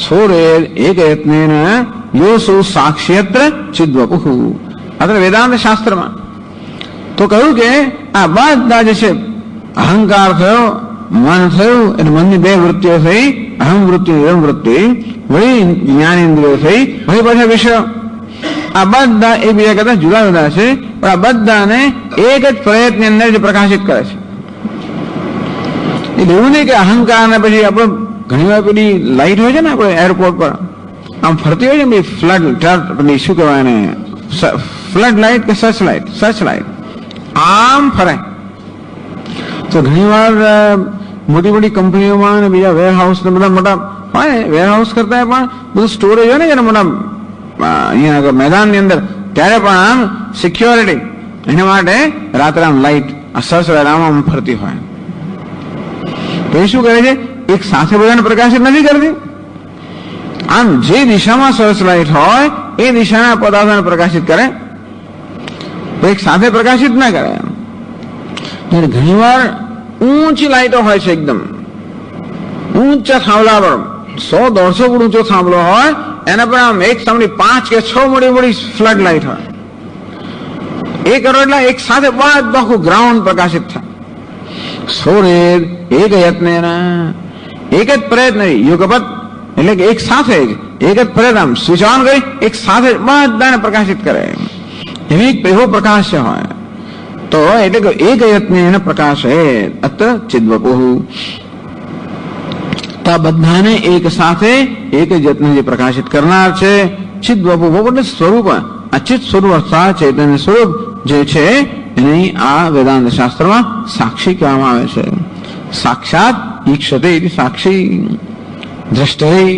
સ્ફુરેત એક યત્નેન યોસુ સાક્ષ્યત્ર ચિદ્વપુ. અત્યારે વેદાંત શાસ્ત્રમાં તો કહ્યું કે આ બધા જે છે, અહંકાર થયો, મન થયું, એટલે મનની 2 વૃત્તિઓ થઈ, અહમ વૃત્તિ, નિરમ વૃત્તિ, વળી જ્ઞાનેન્દ્રિયો થઈ, વળી પાછા વિષયો. આ બધા એકબીજા કરતા જુદા જુદા છે, પણ આ બધાને એક જ પ્રયત્નની અંદર જે પ્રકાશિત કરે છે. એટલે એવું નહીં કે અહંકાર ને પછી આપણે ઘણી વાર પેલી લાઈટ હોય છે ને, આપણે એરપોર્ટ પર આમ ફરતી હોય છે, પેલી શું કહેવાય એને, ફ્લડ લાઇટ કે સર્ચ લાઇટ આમ ફરે. તો ઘણી વાર મોટી મોટી કંપનીઓમાં અને બીજા વેરહાઉસ ને બધા મોટા હોય, વેરહાઉસ કરતા પણ બધું સ્ટોરેજ હોય ને જેને મોટા અહીંયા મેદાનની અંદર, ત્યારે પણ આમ સિક્યોરિટી એના માટે રાત્રે આમ લાઇટ, આ સર્ચ લાઇટ આમ ફરતી હોય. તો એ શું કરે છે, એક સાથે બધાને પ્રકાશિત નથી કરતી. આમ જે દિશામાં સર્ચ લાઇટ હોય એ દિશાના પદાર્થોને પ્રકાશિત કરે, તો એક સાથે પ્રકાશિત ના કરે. ઘણી વાર ઊંચી લાઇટો હોય છે, એકદમ ઊંચા થાંભલા પર 100-150 ફૂટ ઊંચો થાંભલો હોય, એના પર આમ એક સામની 5 કે 6 મોટી ફ્લડ લાઇટ હોય. એ કરો એટલે એક સાથે બધું આખું ગ્રાઉન્ડ પ્રકાશિત થાય. સ્ફુરેદ એક યત્નેન, એક જ પ્રયત્ન, યુગપત એટલે કે એક સાથે એક જ પ્રયત્ન, સ્વિચ ઓન કરી એક સાથે બધાને પ્રકાશિત કરે, એવો પ્રકાશ હોય. તો એટલે કે એક યત્નેન પ્રકાશે અત્ર ચિદ્વપુ. તો આ બધાને એક સાથે એક જ યત્ન જે પ્રકાશિત કરનાર છે, ચિદ્વપુ એટલે સ્વરૂપ, અચિત સ્વરૂપ અર્થાત ચૈતન્ય સ્વરૂપ જે છે, એની આ વેદાંત શાસ્ત્રમાં સાક્ષી કહેવામાં આવે છે. સાક્ષાત ઈક્ષતે સાક્ષી, દ્રષ્ટરી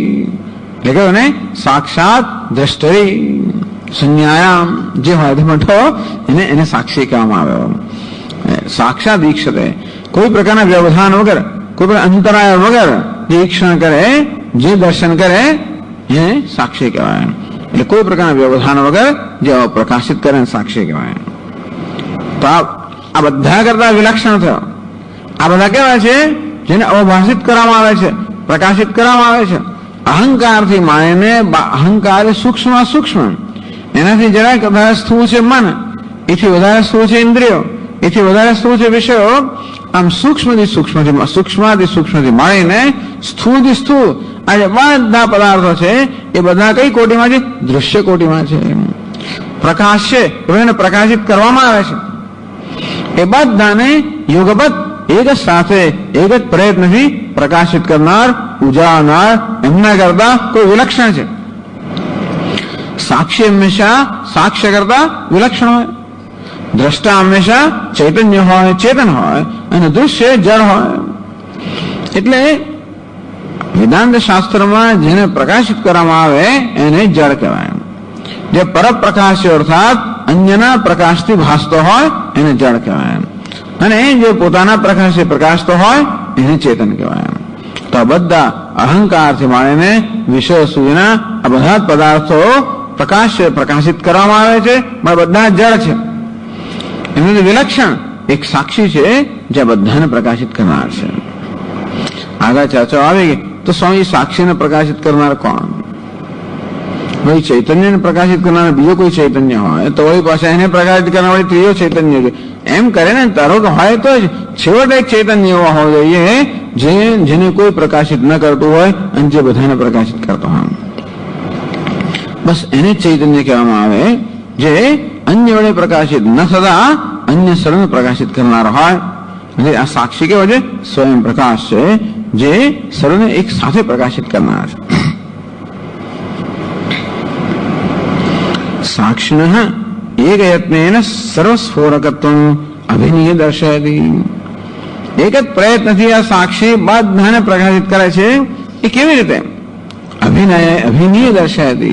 એટલે કહ્યું ને, સાક્ષાત દ્રષ્ટરી સંજ્ઞાયામ જે હોય ધમઠો એને સાક્ષી કહેવામાં આવ્યો. સાક્ષાત ઈક્ષતે, કોઈ પ્રકારના વ્યવધાન વગર, કોઈ પ્રકાર અંતરાય વગર જે ઈક્ષણ કરે, જે દર્શન કરે એને સાક્ષી કહેવાય. એટલે કોઈ પ્રકારના વ્યવધાન વગર જે પ્રકાશિત કરે સાક્ષી કહેવાય. તો આ બધા કરતા વિલક્ષણ થયો. આ બધા કેવા છે, જેને અવભાષિત કરવામાં આવે છે, પ્રકાશિત કરવામાં આવે છે. અહંકારથી માણીને, અહંકાર સૂક્ષ્મ, એનાથી જરાક વધારે સ્થૂળ છે મન, એથી વધારે સ્થૂળ છે ઇન્દ્રિયો, એથી વધારે સ્થૂળ છે વિષયો. આમ સૂક્ષ્મથી સૂક્ષ્મથી માણીને સ્થૂળથી સ્થૂળ આ જે બધા પદાર્થો છે, એ બધા કઈ કોટીમાં છે, દૃશ્ય કોટીમાં છે. પ્રકાશ છે એને પ્રકાશિત કરવામાં આવે છે. એ બધાને યુગબદ્ધ એક જ સાથે એક જ પ્રયત્નથી પ્રકાશિત કરનાર, ઉજાવનાર, એમના કરતા કોઈ વિલક્ષણ છે. સાક્ષી હંમેશા સાક્ષ્ય કરતા વિલક્ષણ હોય, દ્રષ્ટા હંમેશા ચૈતન્ય હોય, ચેતન હોય, અને દૃશ્ય જળ હોય. એટલે વેદાંત શાસ્ત્રમાં જેને પ્રકાશિત કરવામાં આવે એને જળ કહેવાય. જે પરપ્રકાશ અર્થાત અન્યના પ્રકાશથી ભાસતો હોય એને જળ કહેવાય, અને જે પોતાના પ્રકાશથી પ્રકાશતો હોય એને ચેતન કહેવાય. તો આ બધા અહંકારથી માંડીને વિષય સુધીના આ બધા પદાર્થો પ્રકાશિત કરવામાં આવે છે, પણ બધા જળ છે. એનું વિલક્ષણ એક સાક્ષી છે જે બધાને પ્રકાશિત કરનાર છે. આગળ ચર્ચા આવી ગઈ તો સ્વામી સાક્ષીને પ્રકાશિત કરનાર કોણ? ભાઈ ચૈતન્યને પ્રકાશિત કરનાર બીજો કોઈ ચૈતન્ય હોય તો વળી પાછા એને પ્રકાશિત કરનાર વળી ત્રીજો ચૈતન્ય છે. એમ કરે ને તારો તો હોય તો જ છેવટે એક ચૈતન્ય એવો હોવો જોઈએ જેને કોઈ પ્રકાશિત ન કરતું હોય અને જે બધાને પ્રકાશિત કરતો હોય. બસ એને જ ચૈતન્ય કહેવામાં આવે જે અન્ય વડે પ્રકાશિત ન થતા અન્ય સર્વને પ્રકાશિત કરનાર હોય. એટલે આ સાક્ષી કેવો છે? સ્વયં પ્રકાશ છે જે સર્વને એક સાથે પ્રકાશિત કરનાર છે. સાક્ષિણઃ એક યત્નેન સર્વસ્ફોરકત્વં અભિનય દર્શયતિ. એક જ પ્રયત્નથી આ સાક્ષી બધાને પ્રકાશિત કરે છે. એ કેવી રીતે? અભિનય દર્શયતિ,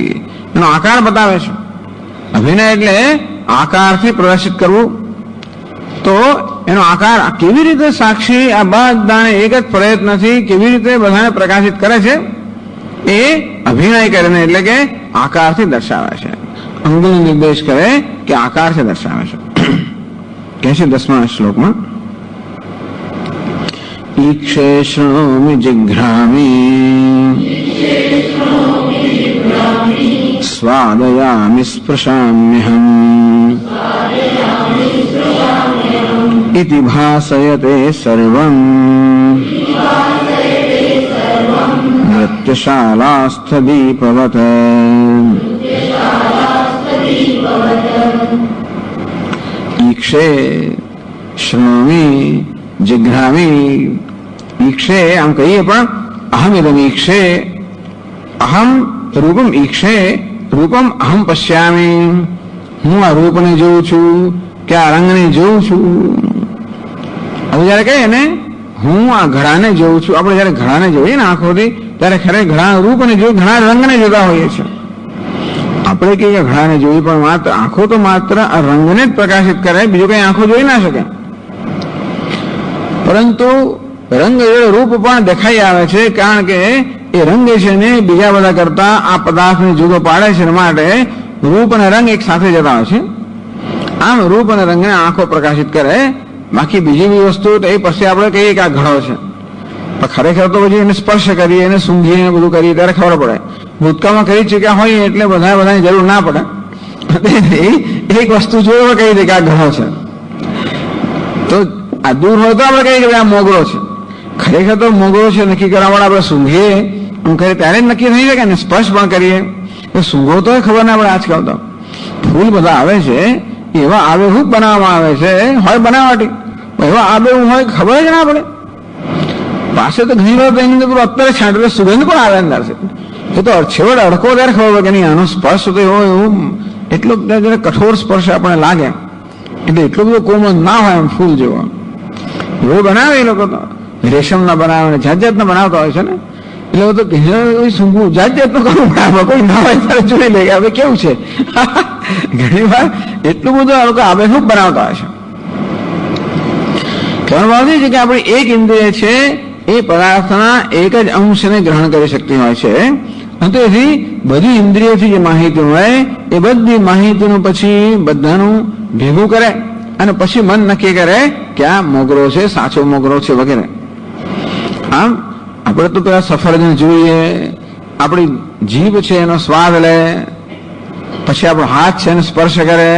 એનો આકાર બતાવે છે. અભિનય એટલે આકારથી પ્રદર્શિત કરવું. તો એનો આકાર કેવી રીતે સાક્ષી આ બધાને એક જ પ્રયત્નથી કેવી રીતે બધાને પ્રકાશિત કરે છે એ અભિનય કરીને એટલે કે આકારથી દર્શાવે છે. અંગનો નિર્દેશ કરે કે આકારથી દર્શાવે છે. કહે છે 10મા શ્લોકમાં, ઈક્ષે શૃણોમિ જિઘ્રામી સ્વાદયામિ સ્પૃશામ્યહમ ઇતિ ભાસયતે સર્વં નૃત્યશાલાસ્થ દીપવત. ઈક્ષે શૃણોમિ જિઘ્રામી. ઈક્ષે આમ કહીએ પણ અહમ ઇદમ ઈક્ષે, અહમ રૂપમ ઈક્ષે, રૂપમ અહમ પશ્યામી. હું આ રૂપને જોઉં છું કે આ રંગને જોઉં છું. હવે જયારે કહીએ ને હું આ ઘડાને જોઉં છું, આપણે જયારે ઘડાને જોઈએ ને આંખોથી ત્યારે ખરેખર ઘણા રૂપને જોઈએ, ઘણા રંગને જોતા હોઈએ છીએ. આપણે કહીએ ઘડાને જોઈ પણ માત્ર આંખો તો માત્ર આ રંગને જ પ્રકાશિત કરે, બીજું કઈ આંખો જોઈ ના શકે. પરંતુ રંગ રૂપ પણ દેખાઈ આવે છે કારણ કે એ રંગ છે ને બીજા બધા કરતા આ પદાર્થને જુદો પાડે છે. માટે રૂપ અને રંગ એક સાથે જતા હોય છે. આમ રૂપ અને રંગને આંખો પ્રકાશિત કરે. બાકી બીજી બી વસ્તુ તો એ પછી આપણે કહીએ કે આ ઘડો છે, પણ ખરેખર તો પછી એને સ્પર્શ કરીએ, એને સૂંઘીએ, બધું કરીએ ત્યારે ખબર પડે. ભૂતકાળમાં કરી ચૂક્યા હોય એટલે બધાની જરૂર ના પડે. એક વસ્તુ જોયો કહી દે કે આ ઘડો છે. તો આ દૂર હોય તો આપણે કહીએ કે આ મોગરો છે. ખરેખર તો મોગરો છે નક્કી કરવા માટે આપણે સૂંઘીએ એમ કરીએ ત્યારે જ નક્કી થઈ શકે ને. સ્પર્શ પણ કરીએ તો સૂંઘો તો ખબર ના પડે. આજકાલ તો ફૂલ બધા આવે છે એવા આબેહૂબ બનાવવામાં આવે છે, હોય બનાવટી, એવા આબેહૂબ હોય ખબર જ ના પડે. પાસે તો ઘણી વાર એની અંદર અત્યારે છાંટે સુગંધ પણ આવે અંદર છે. એ તો છેવટે અડકો ત્યારે ખબર પડે કે નહીં આનો સ્પર્શ તો એવો એવું એટલો જયારે કઠોર સ્પર્શ આપણે લાગે એટલે એટલો બધો કોમળ ના હોય એમ ફૂલ જેવો. એવો બનાવે એ લોકો તો રેશમના બનાવે, જાત જાતના બનાવતા હોય છે ને. એટલે તો સૂંઘવું જાત જાતનું કરવું પડે. કોઈ ના હોય ત્યારે જોઈ લે હવે કેવું છે. ઘણી વાર એટલું બધું આ લોકો આબેહૂબ બનાવતા હોય છે. કહેવાનો ભાવ છે કે આપણી એક ઇન્દ્રિય છે એ પદાર્થના એક જ અંશને ગ્રહણ કરી શકતી હોય છે. તેથી બધી ઇન્દ્રિયોથી જે માહિતી હોય એ બધી માહિતીનું પછી બધાનું ભેગું કરે અને પછી મન નક્કી કરે કે આ મોગરો છે, સાચો મોગરો છે વગેરે. આમ આપણે તો પેલા સફરજન જોઈએ, આપણી જીભ છે એનો સ્વાદ લે, પછી આપણો હાથ છે એને સ્પર્શ કરે.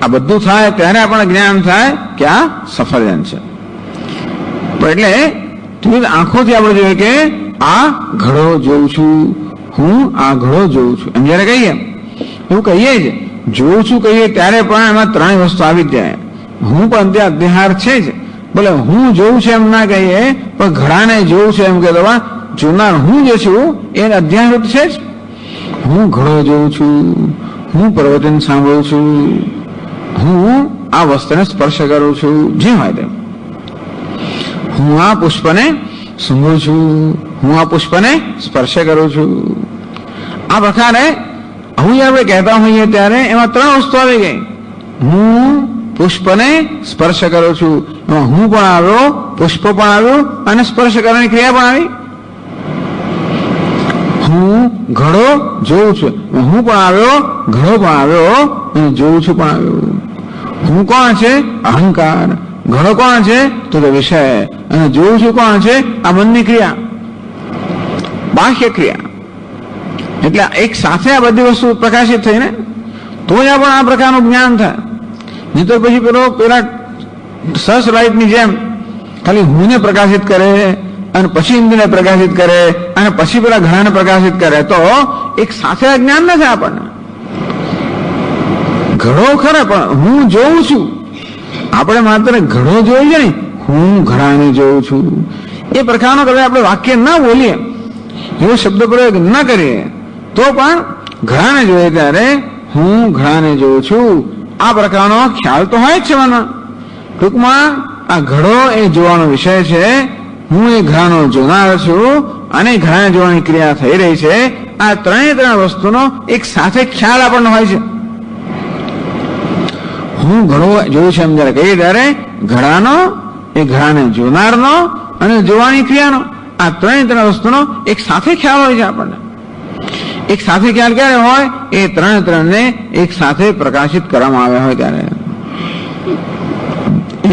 આ બધું થાય ત્યારે આપણને જ્ઞાન થાય કે આ સફરજન છે. એટલે આંખોથી આપણે જોઈએ કે આ ઘડો જોઉં છું, હું આ ઘડો જોઉં છું એમ જયારે કહીએ, એવું કહીએ જ જોઉં છું કહીએ ત્યારે પણ એમાં ત્રણેય વસ્તુ આવી જ જાય. હું પણ ત્યાં અધ્યાહાર છે જ. બોલે હું જોઉં છું એમ ના કહીએ પણ ઘડાને જોઉં છું એમ કહેતો જોનાર હું જે છું એ અધ્યાહાર છે જ. હું ઘડો જોઉં છું, હું પ્રવચન સાંભળું છું, હું આ વસ્તુને સ્પર્શ કરું છું, જે હોય તેમ. હું આ પુષ્પને સૂંઘું છું, હું આ પુષ્પને સ્પર્શ કરું છું. આ પ્રકારે હું આપણે કહેતા હોઈએ ત્યારે એમાં ત્રણ વસ્તુ આવી ગઈ. હું પુષ્પને સ્પર્શ કરું છું, એમાં હું પણ આવ્યો, પુષ્પ પણ આવ્યું અને સ્પર્શ કરવાની ક્રિયા પણ આવી. હું ઘડો જોઉં છું, હું પણ આવ્યો, ઘડો પણ આવ્યો અને જોઉં છું પણ આવ્યું. હું કોણ છે? અહંકાર. ઘડો કોણ છે? તો વિષય. અને જોઉં છું કોણ છે? આ મનની ક્રિયા, બાહ્ય ક્રિયા. એટલે એક સાથે આ બધી વસ્તુ પ્રકાશિત થઈને તો જ પણ આ પ્રકારનું જ્ઞાન થાય. નહીં તો પછી પેલા સર્ચ લાઇટની જેમ ખાલી હુંને પ્રકાશિત કરે અને પછી ઇન્દ્રિયને પ્રકાશિત કરે અને પછી પેલા ઘડાને પ્રકાશિત કરે તો એક સાથે આ જ્ઞાન ન થાય આપણને. ઘડો ખરા પણ હું જોઉં છું. આપણે માત્ર ઘડો જોઈ છે ને, હું ઘડાને જોઉં છું. એ પ્રકારનો કદાચ આપણે વાક્ય ના બોલીએ, એવો શબ્દ પ્રયોગ ના કરીએ તો પણ ઘડાને જોઈએ ત્યારે હું ઘડાને જોઉં છું, આ પ્રકારનો ખ્યાલ તો હોય જ છે મનમાં. ટૂંકમાં આ ઘડો એ જોવાનો વિષય છે, હું એ ઘડાનો જોનાર છું અને ઘડાને જોવાની ક્રિયા થઈ રહી છે. આ ત્રણ વસ્તુનો એક સાથે ખ્યાલ આપણને હોય છે. હું ઘડો જોયું છે એમ જયારે કહીએ ત્યારે ઘડાનો, એ ઘડાને જોનારનો અને જોવાની ક્રિયાનો, આ ત્રણ વસ્તુનો એક સાથે ખ્યાલ હોય છે આપણને. એક સાથે ખ્યાલ ક્યારે હોય? એ ત્રણને એક સાથે પ્રકાશિત કરવામાં આવ્યા હોય ત્યારે.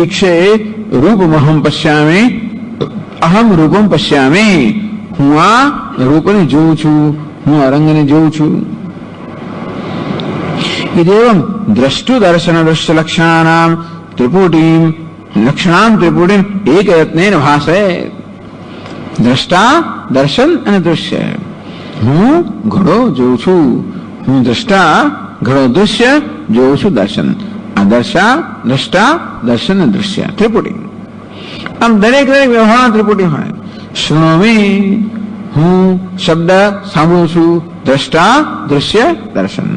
એક છે રૂપમહમ પશ્યામી, અહમ રૂપમ પશ્યામી. હું આ રૂપને જોઉં છું, હું આ રંગને જોઉં છું. इदेवं द्रष्टु दर्शन दृश्य लक्षणानां त्रिपुटीं लक्षणां त्रिपुटीं एक यत्नेन भासे. દ્રષ્ટા, દર્શન અને દૃશ્ય. હું ઘડો જોઉં છું, હું દ્રષ્ટા, ઘડો દૃશ્ય, જોઉં છું દર્શન. આ દ્રષ્ટા, દર્શન અને દૃશ્ય ત્રિપુટી. આમ દરેક વ્યવહાર ત્રિપુટી હોય. શૃણોમી, હું શબ્દ સાંભળું છું, દ્રષ્ટા, દૃશ્ય, દર્શન.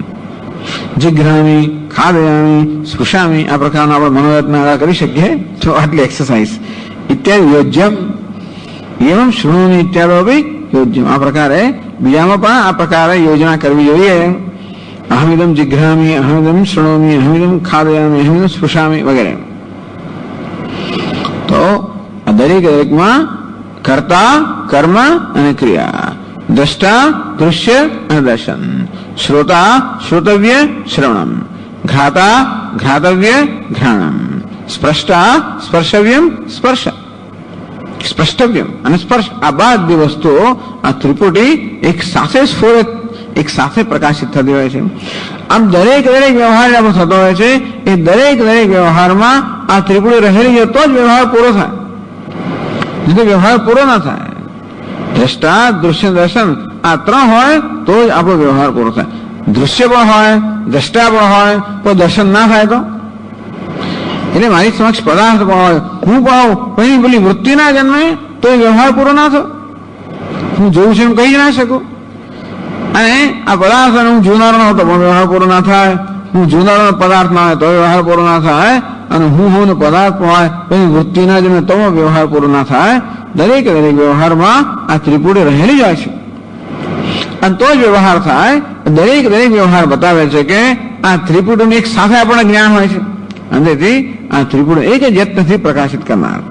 જિઘ્રામી, ખાદયામી, સ્પૃશામી, આ પ્રકારનો આપણે મનોરથના કરી શકીએ તો આટલી એક્સરસાઇઝ. ઇત્યાદિ યોજ્યમ એવમ શૃણોમી ઇત્યાદિ યોજ્યમ. આ પ્રકારે બીજામાં પણ આ પ્રકારે યોજના કરવી જોઈએ. અહમિદમ જિઘ્રામી, અહમિદમ શૃણોમી, અહમિદમ ખાદયામી, અહમિદમ સ્પૃશામી વગેરે. તો આ દરેકમાં કર્તા, કર્મ અને ક્રિયા. દ્રષ્ટા, દૃશ્ય અને દર્શન. શ્રોતા, શ્રોતવ્ય, શ્રવણમ. ઘ્રાતા, ઘ્રાતવ્ય, ઘ્રાણમ. સ્પર્ષ્ટા, સ્પર્શવ્યમ, સ્પર્શ, સ્પષ્ટવ્યમ અને સ્પર્શ. આ બધી વસ્તુઓ આ ત્રિપુટી એક સાથે સ્ફોરિત, એક સાથે પ્રકાશિત થતી હોય છે. આમ દરેક વ્યવહાર આપણો થતો હોય છે. એ દરેક વ્યવહારમાં આ ત્રિપુટી રહેલી છે તો જ વ્યવહાર પૂરો થાય, નહીં તો વ્યવહાર પૂરો ના થાય. દ્રષ્ટા, દૃશ્ય, દર્શન આ ત્રણ હોય તો જ આપણો વ્યવહાર પૂરો થાય. દૃશ્ય પણ હોય, દ્રષ્ટા પણ હોય તો દર્શન ના થાય તો. એટલે મારી સમક્ષ પદાર્થ પણ હોય, હું પણ આવું, પછી પેલી વૃત્તિ ના જન્મે તો એ વ્યવહાર પૂરો ના થયો. હું જોઉં છું એમ કહી જ ના શકું. અને આ પદાર્થ હું જોનારો ન હતો પણ વ્યવહાર પૂરો ના થાય. હું જોનારો પદાર્થ ના હોય તો વ્યવહાર પૂરો ના થાય. અને હું ને પદાર્થ પણ હોય પછી વૃત્તિ ના જન્મે તો વ્યવહાર પૂરો ના થાય. દરેક વ્યવહારમાં આ ત્રિપુટી રહેલી જાય છે અને તો જ વ્યવહાર થાય. દરેક વ્યવહાર બતાવે છે કે આ ત્રિપુટીનું એક સાથે આપણને જ્ઞાન હોય છે. અને તેથી આ ત્રિપુટી એક જ યત્નથી પ્રકાશિત કરનાર.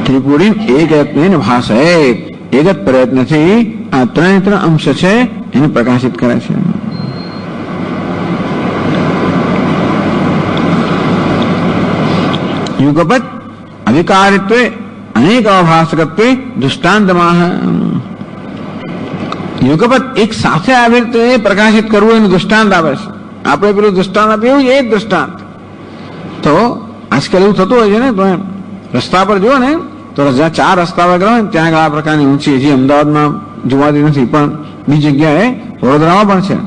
ત્રિપુટી એક યત્ન ભાષે, એક જ પ્રયત્નથી આ ત્રણ અંશ છે એને પ્રકાશિત કરે છે. યુગપત અવિકારિત્વે અનેક અભાસકત્વે દૃષ્ટાંતમાં. યુગપત એક સાથે આવી રીતે પ્રકાશિત કરવું એનું દૃષ્ટાંત આવે છે. આપણે પેલું દૃષ્ટાંત આપ્યું એ જ દૃષ્ટાંત. તો આજકાલ એવું થતું હોય છે ને, તો એમ રસ્તા પર જુઓ ને તો જ્યાં 4 રસ્તા વગેરે હોય ત્યાં આ પ્રકારની ઊંચી, હજી અમદાવાદમાં જોવાતી નથી પણ બીજી જગ્યાએ વડોદરામાં પણ છે.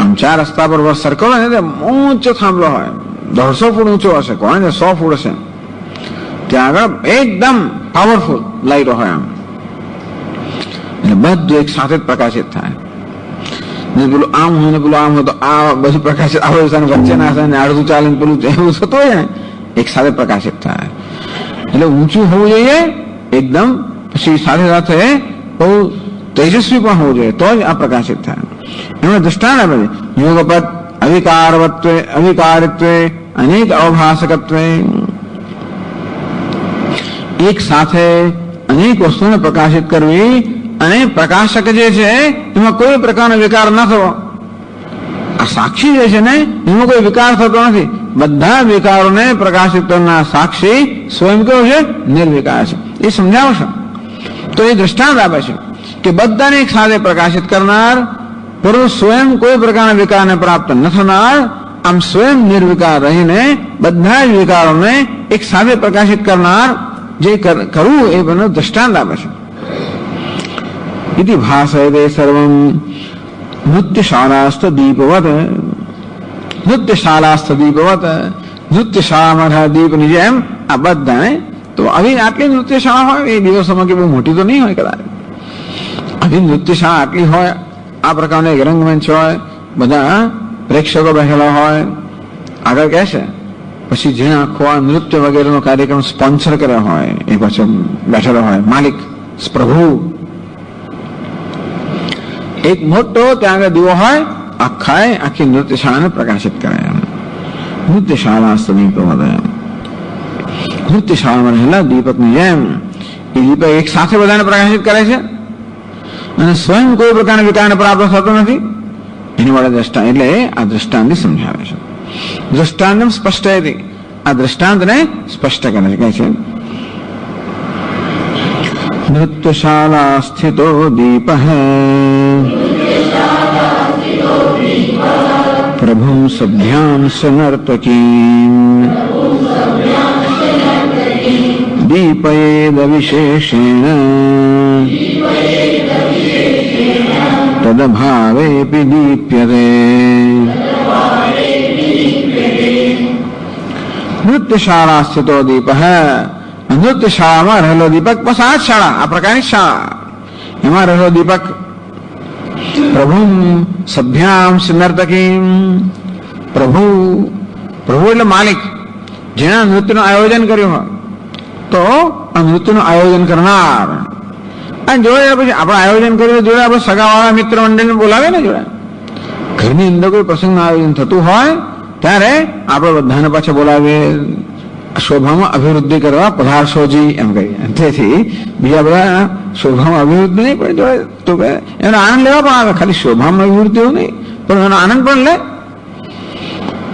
આમ 4 રસ્તા પર સર્કલ હોય ને ઊંચો થાંભલો હોય, 150 ફૂટ ઊંચો હશે, કોણ 100 ફૂટ હશે. ત્યાં આગળ એકદમ પાવરફુલ લાઈટો હોય આમ, એટલે બધું એક સાથે જ પ્રકાશિત થાય. પેલું આમ હોય ને પેલું આમ હોય તો આ બધું પ્રકાશિત આવે વચ્ચે ના થાય ને અડધું ચાલે ને પેલું એવું થતું હોય ને એક સાથે પ્રકાશિત થાય. એટલે ઊંચું હોવું જોઈએ એકદમ, પછી સાથે સાથે બહુ તેજસ્વી પણ હોવું જોઈએ તો જ આ પ્રકાશિત થાય. એમાં દૃષ્ટાંત આપે છે યોગપદ અવિકારિત્વે અનેક અવભાષકત્વે. એક સાથે અનેક વસ્તુને પ્રકાશિત કરવી અને પ્રકાશક જે છે એમાં કોઈ પ્રકારનો વિકાર ન થવો. આ સાક્ષી જે છે ને એમાં કોઈ વિકાર થતો નથી. બધા વિકારોને પ્રકાશિત કરનાર સાક્ષી સ્વયં કેવો છે? નિર્વિકાર છે. એ સમજાવશે. તો એ દ્રષ્ટાંત આપે છે કે બધાને એક સાથે પ્રકાશિત કરનાર, પરંતુ સ્વયં કોઈ પ્રકારના વિકારને પ્રાપ્ત ન થનાર, આમ સ્વયં નિર્વિકાર રહીને બધા જ વિકારોને એક સાથે પ્રકાશિત કરનાર જે કરવું એ બનો દ્રષ્ટાંત આપે છે. ઇતિ ભાસયતે સર્વમ નૃત્યશાળાસ્થ દીપવત. નૃત્યશાળાસ્થ દીપવત, નૃત્યશાળામાં દીપની જેમ આ બધાને. તો આવી આટલી નૃત્યશાળા હોય એ દિવસોમાં કે બહુ મોટી તો નહીં હોય કદાચ. આવી નૃત્યશાળા આટલી હોય, આ પ્રકારનો એક રંગમંચ હોય, બધા પ્રેક્ષકો બેઠેલા હોય, આગળ કહે છે પછી જેને આખો આ નૃત્ય વગેરેનો કાર્યક્રમ સ્પોન્સર કર્યો હોય એ પછી બેઠેલો હોય માલિક પ્રભુ. એક મોટો ત્યાં આગળ દીવો હોય, આખી નૃત્યશાળાને પ્રકાશિત કરે. નૃત્યશાળા સ્વદીપ વધે. નૃત્યશાળામાં રહેલા દીપકની જેમ એ દીપક એક સાથે બધાને પ્રકાશિત કરે છે અને સ્વયં કોઈ પ્રકારના વિકારને પ્રાપ્ત થતો નથી. એની વડે દ્રષ્ટાંત એટલે આ દ્રષ્ટાંતથી સમજાવે છે. દ્રષ્ટાંત સ્પષ્ટ હતી, આ દ્રષ્ટાંતને સ્પષ્ટ કરે છે. કહે છે નૃત્યશાળા સ્થિતો દીપ પ્રભુ સભ્યામ સનર્તકીમ દીપયેદ વિશેષેણ તદભાવેપી દીપ્યતે. નૃત્યશાળા સ્થિતો દીપ, નૃત્યશાળામાં રહેલો દીપક. બસ આ શાળા, આ પ્રકારની શાળા, એમાં રહેલો દીપક પ્રભુ સભ્યામ નર્તકીમ. પ્રભુ એટલે માલિક, જેના નૃત્યનું આયોજન કર્યું હોય, તો આ નૃત્યનું આયોજન કરનાર. અને જોડે પછી આપણે આયોજન કર્યું જોડે આપણે સગાવાળા મિત્ર મંડળને બોલાવે ને જોડે. ઘરની અંદર કોઈ પ્રસંગનું આયોજન થતું હોય ત્યારે આપણે બધાને પાછા બોલાવીએ, શોભામાં અભિવૃદ્ધિ કરવા પધારશોજી એમ કહીએ. તેથી બીજા બધા શોભામાં અભિવૃદ્ધિ નહીં પણ જોડે તો એનો આનંદ લેવા પણ આવે. ખાલી શોભામાં અભિવૃદ્ધિ એવું નહીં પણ એનો આનંદ પણ લે.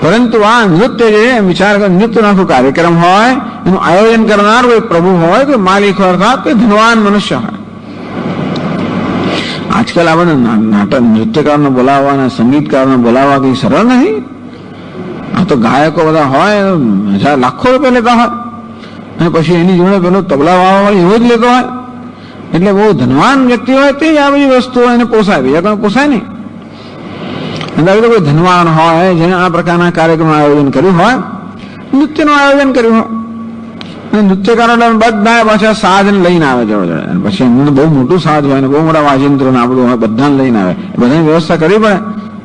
પરંતુ આ નૃત્ય જે વિચાર કર, નૃત્યનો આખો કાર્યક્રમ હોય, એનું આયોજન કરનાર કોઈ પ્રભુ હોય, કોઈ માલિક હોય, અર્થાત કોઈ ધનવાન મનુષ્ય હોય. આજકાલ આપણે નાટક નૃત્યકારને બોલાવવા, સંગીતકારને બોલાવવા કઈ સરળ નથી. આ તો ગાયકો બધા હોય, લાખો રૂપિયા લેતા હોય અને પછી એની જોડે પેલો તબલા વાળો હોય એવો જ લેતો હોય. એટલે બહુ ધનવાન વ્યક્તિ હોય તે આ બધી વસ્તુઓ એને પોસાય, બીજા કોઈ પોસાય નહીં. અંદર કોઈ ધનવાન હોય જેને આ પ્રકારના કાર્યક્રમનું આયોજન કર્યું હોય, નૃત્યનું આયોજન કર્યું હોય, અને નૃત્યકારો બધા પાછા સાધન લઈને આવે જોડે. પછી એમને બહુ મોટું સાધ હોય ને બહુ મોટા વાજિંત્રો ને આ બધું હોય, બધાને લઈને આવે. બધાની વ્યવસ્થા કરવી પડે.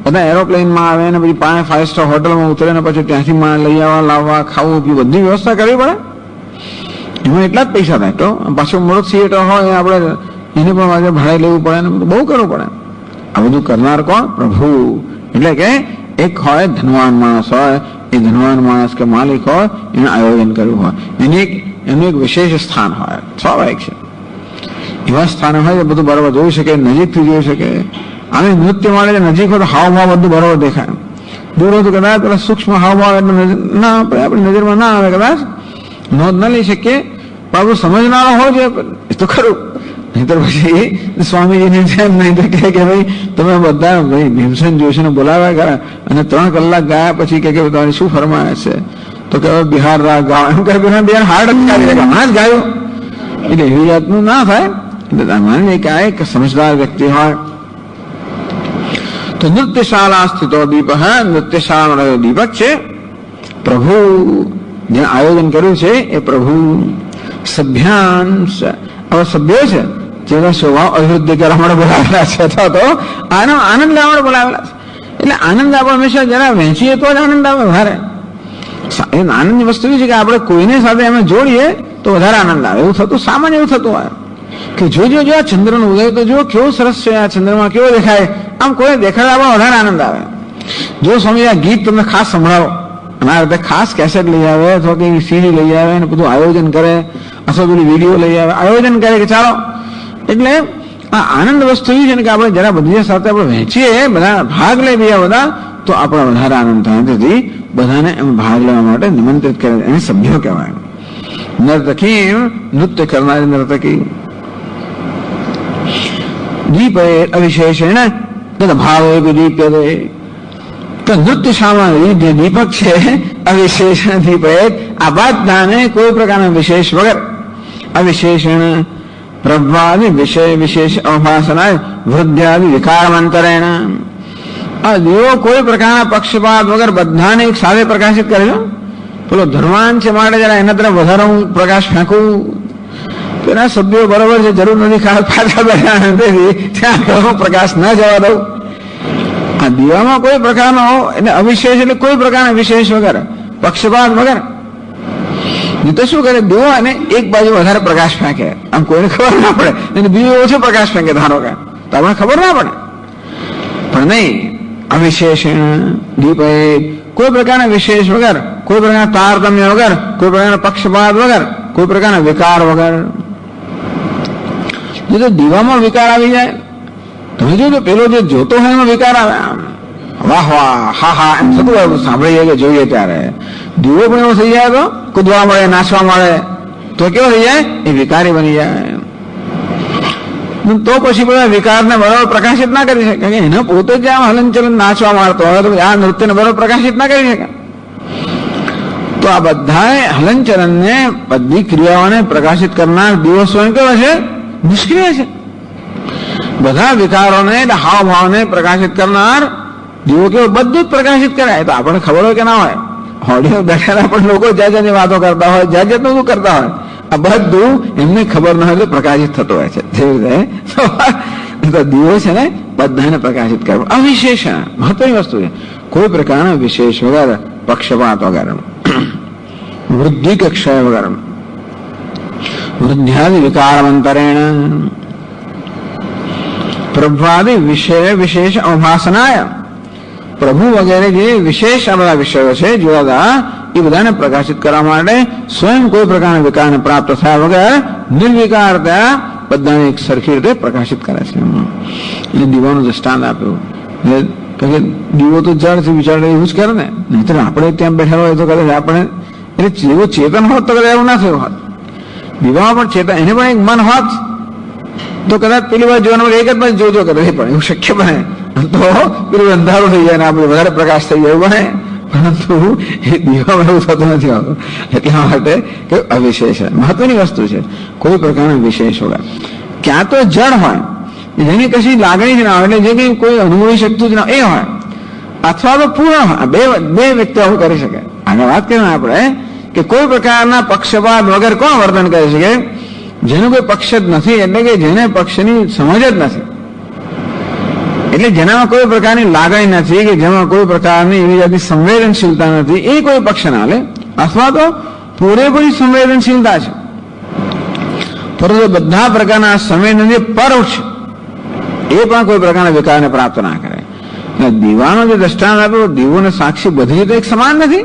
બધા એરોપ્લેનમાં આવે ને પછી 5 સ્ટાર હોટલમાં ઉતરે ને પછી ત્યાંથી લઈ આવવા, લાવવા, ખાવું પીવું બધી વ્યવસ્થા કરવી પડે. એમાં એટલા જ પૈસા થાય. તો પાછું મોટો થિયેટર હોય આપણે એને પણ આજે ભાડે લેવું પડે ને બહુ કરવું પડે. આ બધું કરનાર કોણ? પ્રભુ. એટલે કે એક હોય ધનવાન માણસ હોય, એ ધનવાન માણસ કે માલિક હોય, એને આયોજન કર્યું હોય, એનું એક વિશેષ સ્થાન હોય, સ્વાભાવિક છે. એવા સ્થાન હોય બધું બરાબર જોઈ શકે, નજીકથી જોઈ શકે. આને નૃત્ય માટે નજીક હોય તો હાવભાવ બધું બરાબર દેખાય. દૂર હોય તો કદાચ પેલા સૂક્ષ્મ હાવભાવ એટલે ના આપણી નજરમાં ના આવે, કદાચ નોંધ ન લઈ શકીએ. પણ આપણું સમજનારો હોય છે એ તો ખરું. નહીતર પછી સ્વામીજીને જેમ નહીં તો કહે કે ભાઈ તમે બધા ભાઈ ભીમસેન જોશીને બોલાવ્યા ગયા અને 3 કલાક ગયા પછી કે તમારી શું ફરમાય છે? તો કે બિહાર રાગ ગાઓ એમ કરે. બિહાર હાર્ડ અટકાવી હમણાં જ ગાયું. એટલે એવી જાતનું ના થાય. એટલે માની કે આ એક સમજદાર વ્યક્તિ હોય. તો નૃત્યશાળા સ્થિતો દીપ, નૃત્યશાળામાં રહ્યો દીપક છે પ્રભુ. જે આયોજન કર્યું છે એ પ્રભુ. સભ્યાન, હવે સભ્યો છે જેનો સ્વભાવ અભિવૃદ્ધિ કરવા માટે બોલાવેલા છે, અથવા તો આનંદ લેવા માટે બોલાવેલા છે. એટલે આનંદ આપણે હંમેશા જરા વહેંચીએ તો જ આનંદ આવે વધારે. આનંદની વસ્તુ એ છે કે આપણે કોઈને સાથે અમે જોડીએ તો વધારે આનંદ આવે. એવું થતું, સામાન્ય એવું થતું હોય કે જોજો જો આ ચંદ્રનો ઉદય તો જો કેવો સરસ છે, આ ચંદ્રમાં કેવો દેખાય, આમ કોઈ દેખાડે આપણે વધારે આનંદ આવે. જો સ્વામી આ ગીત તમને ખાસ સંભળાવો અને આ રીતે ખાસ કેસેટ લઈ આવે અથવા કે સીડી લઈ આવે અને બધું આયોજન કરે, અથવા પેલી વિડીયો લઈ આવે, આયોજન કરે કે ચાલો. એટલે આ આનંદ વસ્તુ એ છે ને કે આપણે જરા બધી સાથે આપણે વહેંચીએ, બધા ભાગ લે બીજા બધા, તો આપણો વધારે આનંદ થાય. તેથી બધાને એમ ભાગ લેવા માટે નિમંત્રિત કરે, એને સભ્યો કહેવાય. નર્તકી નૃત્ય કરનારી નર્તકી. દીપે અવિશેષેણ ભાવે દીપ્યતે. તો નૃત્ય સામગ્રી જે દીપક છે અવિશેષણ દીપે, આ બધાને કોઈ પ્રકારના વિશેષ વગર અવિશેષણ પ્રભાદી વિષય વિશેષ અવભાસના વૃદ્ધાદિ વિકારમંતરેણ. આ દીવો કોઈ પ્રકારના પક્ષપાત વગર બધાને એક સાથે પ્રકાશિત કરે છે. પેલો ધર્માન છે માટે જરા એના તરફ વધારે હું પ્રકાશ ફેંકું, તેના સભ્યો બરોબર છે, જરૂર નથી પાછા બેઠા ત્યાં પ્રકાશ ન જવા દઉં. આ દીવામાં કોઈ પ્રકારનો એટલે અવિશેષ એટલે કોઈ પ્રકારના વિશેષ વગર પક્ષપાત વગર. તો શું કરે, દીવો અને એક બાજુ વધારે પ્રકાશ ફેંકે, આમ કોઈને ખબર ના પડે, બીજું ઓછો પ્રકાશ ફેંકે ધારો કે, તો આપણે ખબર ના પડે. પણ નહીં, અવિશેષણ દીપે કોઈ પ્રકારના વિશેષ વગર, કોઈ પ્રકારના તારતમ્ય વગર, કોઈ પ્રકારના પક્ષપાત વગર, કોઈ પ્રકારના વિકાર વગર. જો તો દીવામાં વિકાર આવી જાય, તમે જોજો પેલો જે જોતો હોય એમાં વિકાર આવે, વાહ વાહ હા હા એમ થતું હોય સાંભળીએ કે જોઈએ ત્યારે. દીવો પણ એવો થઈ જાય તો કૂદવા મળે, નાચવા મળે, તો કેવો થઈ જાય, એ વિકારી બની જાય. તો પછી બધા વિકારને બરાબર પ્રકાશિત ના કરી શકે, એને પોતે જ આમ હલનચલન નાચવા માંડતો હોય તો આ નૃત્યને બરાબર પ્રકાશિત ના કરી શકે. તો આ બધા હલનચલનને બધી ક્રિયાઓને પ્રકાશિત કરનાર દીવો સ્વયં કેવો છે, નિષ્ક્રિય છે. બધા વિકારોને હાવભાવને પ્રકાશિત કરનાર દીવો કેવો બધું જ પ્રકાશિત કરાય. તો આપણને ખબર હોય કે ના હોય, હોડીઓ બેઠેલા પણ લોકો જ્યાં જ્યાંની વાતો કરતા હોય, જ્યાં જ્યાં બધું કરતા હોય, આ બધું એમને ખબર ન હોય તો પ્રકાશિત થતો હોય છે. જેવી રીતે દીવો છે ને બધાને પ્રકાશિત કરવો. અવિશેષણ મહત્વની વસ્તુ છે, કોઈ પ્રકારના વિશેષ વગર, પક્ષપાત વગર, વૃદ્ધિ કે ક્ષય વગર, વૃદ્ધાદિ વિકારમંતરેણ પ્રભાદિ વિષય વિશેષ અવભાસનાય. પ્રભુ વગેરે જે વિશેષ આ બધા વિષયો છે જુદા, એ બધાને પ્રકાશિત કરવા માટે સ્વયં કોઈ પ્રકારના વિકારને પ્રાપ્ત થયા વગર નિર્વિકારતા બધાને એક સરખી રીતે પ્રકાશિત કરે છે. એટલે દીવાનું દ્રષ્ટાંત આપ્યું. એટલે દીવો તો જળ છે, વિચાર એવું જ કરે ને, નહીતર આપણે ત્યાં બેઠા હોય તો કદાચ આપણે એટલે જેવો ચેતન હોત તો કદાચ એવું ના થયું હોત. દીવામાં પણ ચેતન, એને પણ એક મન હોત તો કદાચ પેલી વાર જોવાનું એક જ બાજુ જોજો કરે, પણ એવું શક્ય બને તો પેલું અંધારું થઈ જાય ને આપણે વધારે પ્રકાશ થઈ જાય બને. પરંતુ એ દીવામાં એવું થતું નથી હોતું. એટલા માટે કે અવિશેષ મહત્વની વસ્તુ છે, કોઈ પ્રકારના વિશેષ વગર. ક્યાં તો જળ હોય જેની કશી લાગણી જ ના હોય, એટલે જે કંઈ કોઈ અનુભવી શકતું જ ના એ હોય, અથવા તો પૂર્ણ હોય. બે વ્યક્તિ આવું કરી શકે. આગળ વાત કરીએ આપણે કે કોઈ પ્રકારના પક્ષપાત વગર કોણ વર્તન કરી શકે, જેનો કોઈ પક્ષ જ નથી, એટલે કે જેને પક્ષની સમજ જ નથી, એટલે જેનામાં કોઈ પ્રકારની લાગણી નથી, કે જેમાં કોઈ પ્રકારની એવી જાતની સંવેદનશીલતા નથી, એ કોઈ પક્ષ ના લે. અથવા તો પૂરેપૂરી સંવેદનશીલતા છે પરંતુ બધા પ્રકારના સંવેદનથી પર છે, એ પણ કોઈ પ્રકારના વિકારને પ્રાપ્ત ના કરે. દીવાનો જે દ્રષ્ટાંત આપ્યો, દીવોને સાક્ષી બધી રીતે એક સમાન નથી,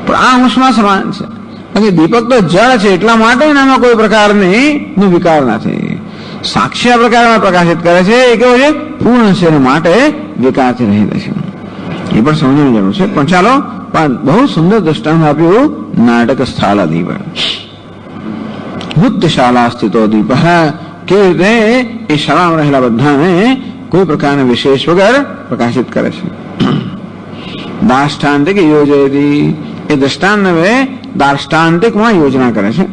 પણ આ અંશમાં સમાન છે. કારણ કે દીપક તો જળ છે, એટલા માટે એનામાં કોઈ પ્રકારની વિકાર નથી. સાક્ષી આ પ્રકારમાં પ્રકાશિત કરે છે, એ કેવું છે, પૂર્ણ છે, માટે વિકારથી રહી છે. એ પણ સમજવાની જરૂર છે. પણ ચાલો, બહુ સુંદર દ્રષ્ટાંત આપ્યું નાટક સ્થાલા દીપ, નૃત્યશાળા સ્થિતો દીપ. કેવી રીતે એ શાળામાં રહેલા બધાને કોઈ પ્રકારના વિશેષ વગર પ્રકાશિત કરે છે. દાષ્ટાંતિક યોજયતી, એ દ્રષ્ટાંત હવે દાષ્ટાંતિકમાં યોજના કરે છે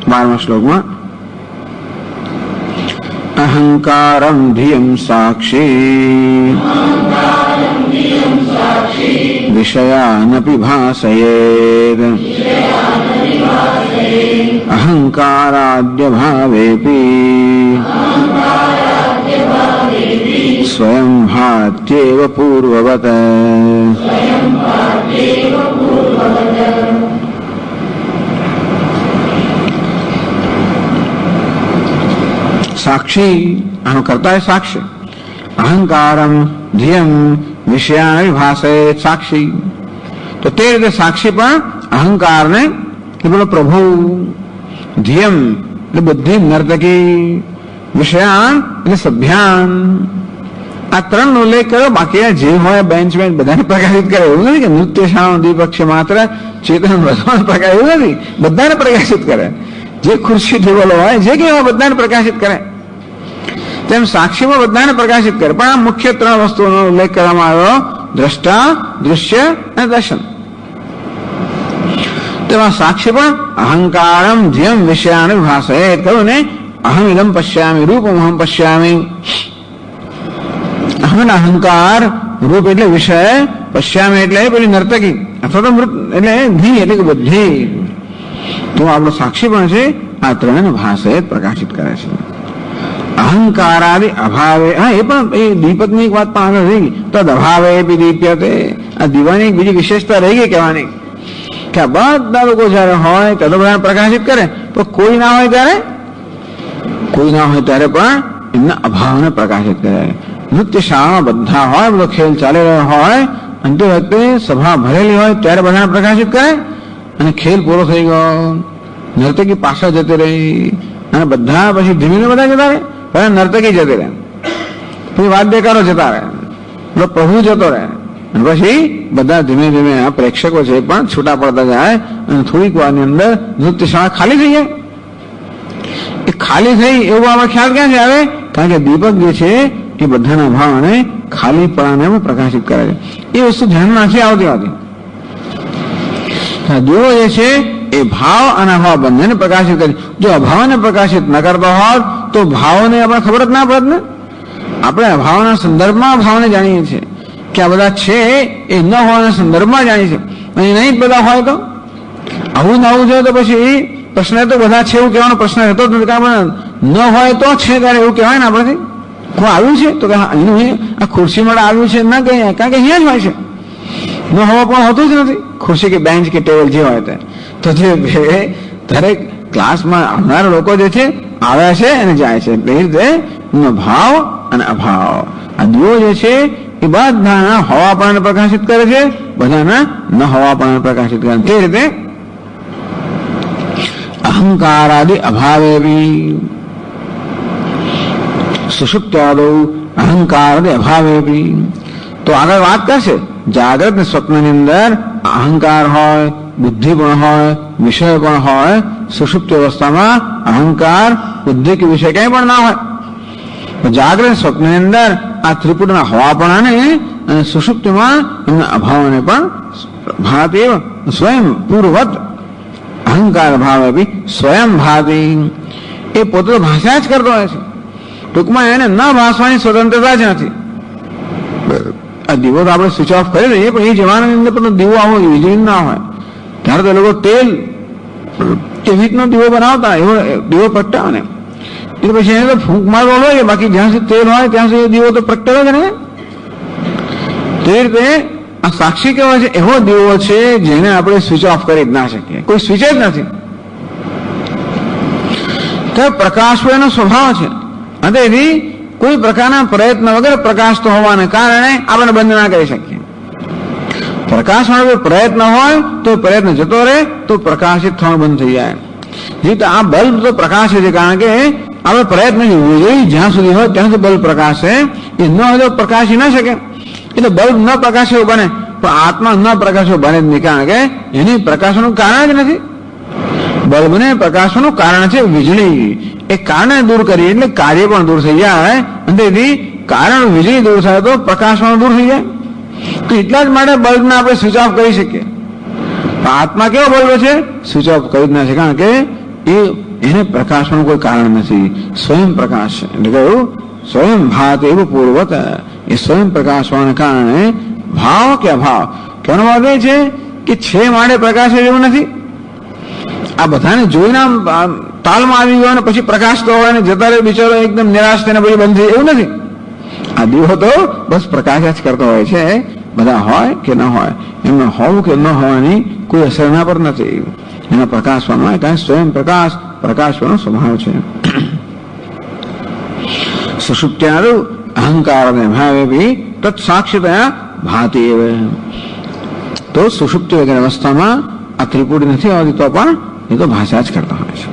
12મા શ્લોકમાં. અહંકારમ ધિયમ સાક્ષી વિષયાનપી ભાસયેદ અહંકારાદ્ય ભાવેપી સ્વયં ભાત્યેવ પૂર્વવત. સાક્ષી આનો કરતા સાક્ષી, અહંકારમ ધિયમ વિષયાન ભાષે સાક્ષી. તો તે રીતે સાક્ષી પણ અહંકારને કે બોલો પ્રભુ, ધિયમ એટલે બુદ્ધિ નર્તકી, વિષયાન એટલે સભ્યાન આ ત્રણ નો ઉલ્લેખ કર્યો. બાકી જે હોય બેન્ચ બધાને પ્રકાશિત કરે એવું નથી કે નૃત્ય શાળા દીપક છે માત્ર ચેતન બધાને પ્રકાશ એવું નથી, બધાને પ્રકાશિત કરે. જે ખુરશી ટેબલો હોય જે કઈ હોય બધાને પ્રકાશિત કરે. તેમ સાક્ષીમાં બધાને પ્રકાશિત કરે. પણ આ મુખ્ય ત્રણ વસ્તુઓનો ઉલ્લેખ કરવામાં આવ્યો: દ્રષ્ટા, દૃશ્ય અને દર્શન. તેમાં સાક્ષી પણ અહંકારમ જેમ વિષયાને ભાષે કહ્યું ને, અહમ ઇદમ પશ્યામી રૂપમ અહમ પશ્યામી. અહંકાર રૂપ એટલે વિષય, પશ્યામી એટલે પેલી નર્તકી અથવા તો મૃત એટલે ધી એટલે કે બધી. તો આપણો સાક્ષી પણ છે આ ત્રણ ભાષે પ્રકાશિત કરે છે. અહંકારાદિ અભાવે, હા એ પણ એ દીપકની એક વાત પણ આગળ રહી ગઈ. તદ અભાવે દીપ્યતે, આ દીવાની બીજી વિશેષતા રહી ગઈ કહેવાની કે આ બધા લોકો જયારે હોય ત્યારે બધા પ્રકાશિત કરે, પણ કોઈ ના હોય ત્યારે પણ એમના અભાવને પ્રકાશિત કરે. નૃત્ય શાળામાં બધા હોય, બધો ખેલ ચાલી રહ્યો હોય, અંતે વખતે સભા ભરેલી હોય ત્યારે બધાને પ્રકાશિત કરે, અને ખેલ પૂરો થઈ ગયો, નર્તકી પાછળ જતી રહી અને બધા પછી ધીમે બધા જતા રહે. પહેલા નર્તકી જતી રહે, પછી વાદ્યકારો જતા રહે, પ્રભુ જતો રહે, અને પછી બધા ધીમે ધીમે આ પ્રેક્ષકો છે પણ છૂટા પડતા જાય અને થોડીક વારની અંદર નૃત્ય શાળા ખાલી થઈ જાય. એ ખાલી થઈ એવો આમાં ખ્યાલ ક્યાંથી આવે? કારણ કે દીપક જે છે એ બધાના ભાવ અને ખાલીપણાને પ્રકાશિત કરે છે. એ વસ્તુ ધ્યાનમાં નથી આવતી હોતી. દીવો જે છે એ ભાવ અને અભાવ બંનેને પ્રકાશિત કરે. જો અભાવને પ્રકાશિત ન કરતો હોત તો ભાવને આપણે ખબર જ ના પડત ને. આપણે અભાવના સંદર્ભમાં ભાવને જાણીએ છીએ કે આ બધા છે, એ ન હોવાના સંદર્ભમાં જાણીએ છીએ. અને નહીં જ બધા હોય તો આવું ના આવવું જોઈએ તો પછી પ્રશ્ન તો બધા છે એવું કહેવાનો પ્રશ્ન રહેતો જ નથી. કારણ ન હોય તો છે ત્યારે એવું કહેવાય ને આપણેથી. કોઈ આવ્યું છે તો કે અહીંનું આ ખુરશી માટે આવ્યું છે ના કહીએ, કારણ કે અહીંયા જ હોય છે. ન હોવા પણ હોતું જ નથી. ખુરશી કે બેન્ચ કે ટેબલ જે હોય તે તો જે દરેક ક્લાસમાં આવનારા લોકો જે છે આવ્યા છે અને જાય છે. એ રીતે ભાવ અને અભાવ, આ દીવો જે છે એ બધાના હોવાપણાને પ્રકાશિત કરે છે, બધાના ન હોવાપણાને પ્રકાશિત કરે. તે રીતે અહંકારાદિ અભાવે બી સુષુપ્ત્યાદો અહંકારાદિ અભાવે બી. તો આગળ વાત કરશે જાગ્રત ને સ્વપ્નની અંદર અહંકાર હોય, બુદ્ધિ પણ હોય, વિષય પણ હોય. સુષુપ્ત અવસ્થામાં અહંકાર, બુદ્ધિ કે વિષય કંઈ પણ ના હોય. જાગ્રત સ્વપ્નની અંદર આ ત્રિપુટના હોવાપણાને અને સુષુપ્તિમાં એમના અભાવને પણ ભાતિ સ્વયં પૂર્વત અહંકાર ભાવે બી સ્વયં ભાતિ. એ પોતે તો ભાષા જ કરતો હોય છે. ટૂંકમાં એને ન ભાષવાની સ્વતંત્રતા જ નથી. આ દીવો તો આપણે સ્વિચ ઓફ કરી દઈએ, પણ એ જમાનાની અંદર પણ દીવો આવો વીજળી ના હોય. ત્યારે તો લોકો તેલ એવી રીતનો દીવો બનાવતા, એવો દીવો પ્રગટાવે ને એટલે પછી એને તો ફૂંક મારવો હોય, બાકી જ્યાં સુધી તેલ હોય ત્યાં સુધી દીવો તો પ્રગટાવે જ ને. તે રીતે આ સાક્ષી કહેવાય છે એવો દીવો છે જેને આપણે સ્વિચ ઓફ કરી જ ના શકીએ. કોઈ સ્વિચ જ નથી. તો પ્રકાશ એનો સ્વભાવ છે, અને એથી કોઈ પ્રકારના પ્રયત્ન વગર પ્રકાશ તો હોવાને કારણે આપણે બંધ ના કરી શકીએ. પ્રકાશ માટે પ્રયત્ન હોય તો પ્રયત્ન જતો રહે તો પ્રકાશિત થવાનું બંધ થઈ જાય. રીતે આ બલ્બ તો પ્રકાશ છે, કારણ કે આપણે પ્રયત્ન જ્યાં સુધી હોય ત્યાં સુધી બલ્બ પ્રકાશ છે. એ ન હોય તો પ્રકાશી ના શકે. એટલે બલ્બ ન પ્રકાશ એવું બને, પણ આત્મા ન પ્રકાશ એવું બને જ નહીં, કારણ કે એની પ્રકાશનું કારણ જ નથી. બલ્બને પ્રકાશનું કારણ છે વીજળી. એ કારણને દૂર કરીએ એટલે કાર્ય પણ દૂર થઈ જાય, અને તેથી કારણ વીજળી દૂર થાય તો પ્રકાશ પણ દૂર થઈ જાય. તો એટલા જ માટે બલ્બને આપણે સ્વિચ ઓફ કરી શકીએ. આત્મા કેવો બલ્બ છે? સ્વિચ ઓફ કરી જ ના છે, કારણ કે એને પ્રકાશનું કોઈ કારણ નથી. સ્વયં પ્રકાશ છે. એટલે કહ્યું સ્વયં ભાત એવું પૂર્વત. એ સ્વયં પ્રકાશ હોવાને કારણે ભાવ કે અભાવ કહેવાનો ભાવ એ છે કે છે માટે પ્રકાશ એવું નથી. આ બધાને જોઈને તાલમાં આવી ગયો અને પછી પ્રકાશ તો હોય ને જતા રહે બિચારો એકદમ નિરાશ થઈને પછી બંધ થઈ, એવું નથી. આ દીવો તો બસ પ્રકાશ જ કરતો હોય છે. બધા હોય કે ન હોય, એમને હોવું કે ન હોવાની કોઈ અસર ના પર નથી. એના પ્રકાશવામાં કાંઈ સ્વયં પ્રકાશવાનો સ્વભાવ છે. સુષુપ્ત્યાદિ અહંકારને ભાવે બી તત્સાક્ષિતયા ભાતિ એવ. તો સુષુપ્તિ વગેરે અવસ્થામાં આ ત્રિપુટી નથી આવતી તો પણ એ તો ભાષા જ કરતા હોય છે.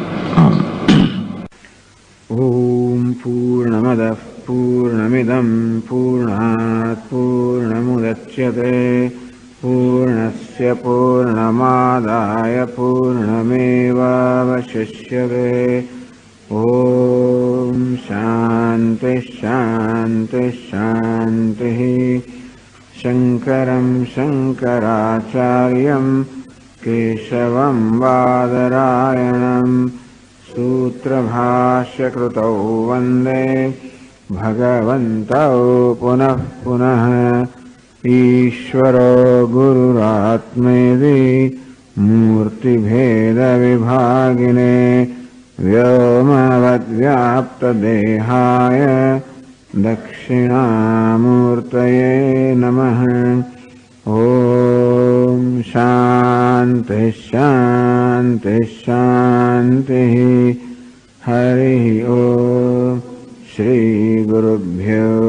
ઓમ પૂર્ણમદ પૂર્ણમિદં પૂર્ણ पूर्णस्य पूर्णमादाय पूर्णमेवावशिष्यते। ॐ शान्ति शान्ति शान्तिः। शङ्करं शङ्कराचार्यं केशवं बादरायणं सूत्रभाष्यकृतौ वन्दे भगवन्तौ पुनः पुनः। ईश्वरो गुरुरात्मेति मूर्तिभेदविभागिने व्योमवद्व्याप्तदेहाय दक्षिणामूर्तये नमः। ॐ शान्ति शान्ति शान्तिः। हरिः ॐ। श्रीगुरुभ्यो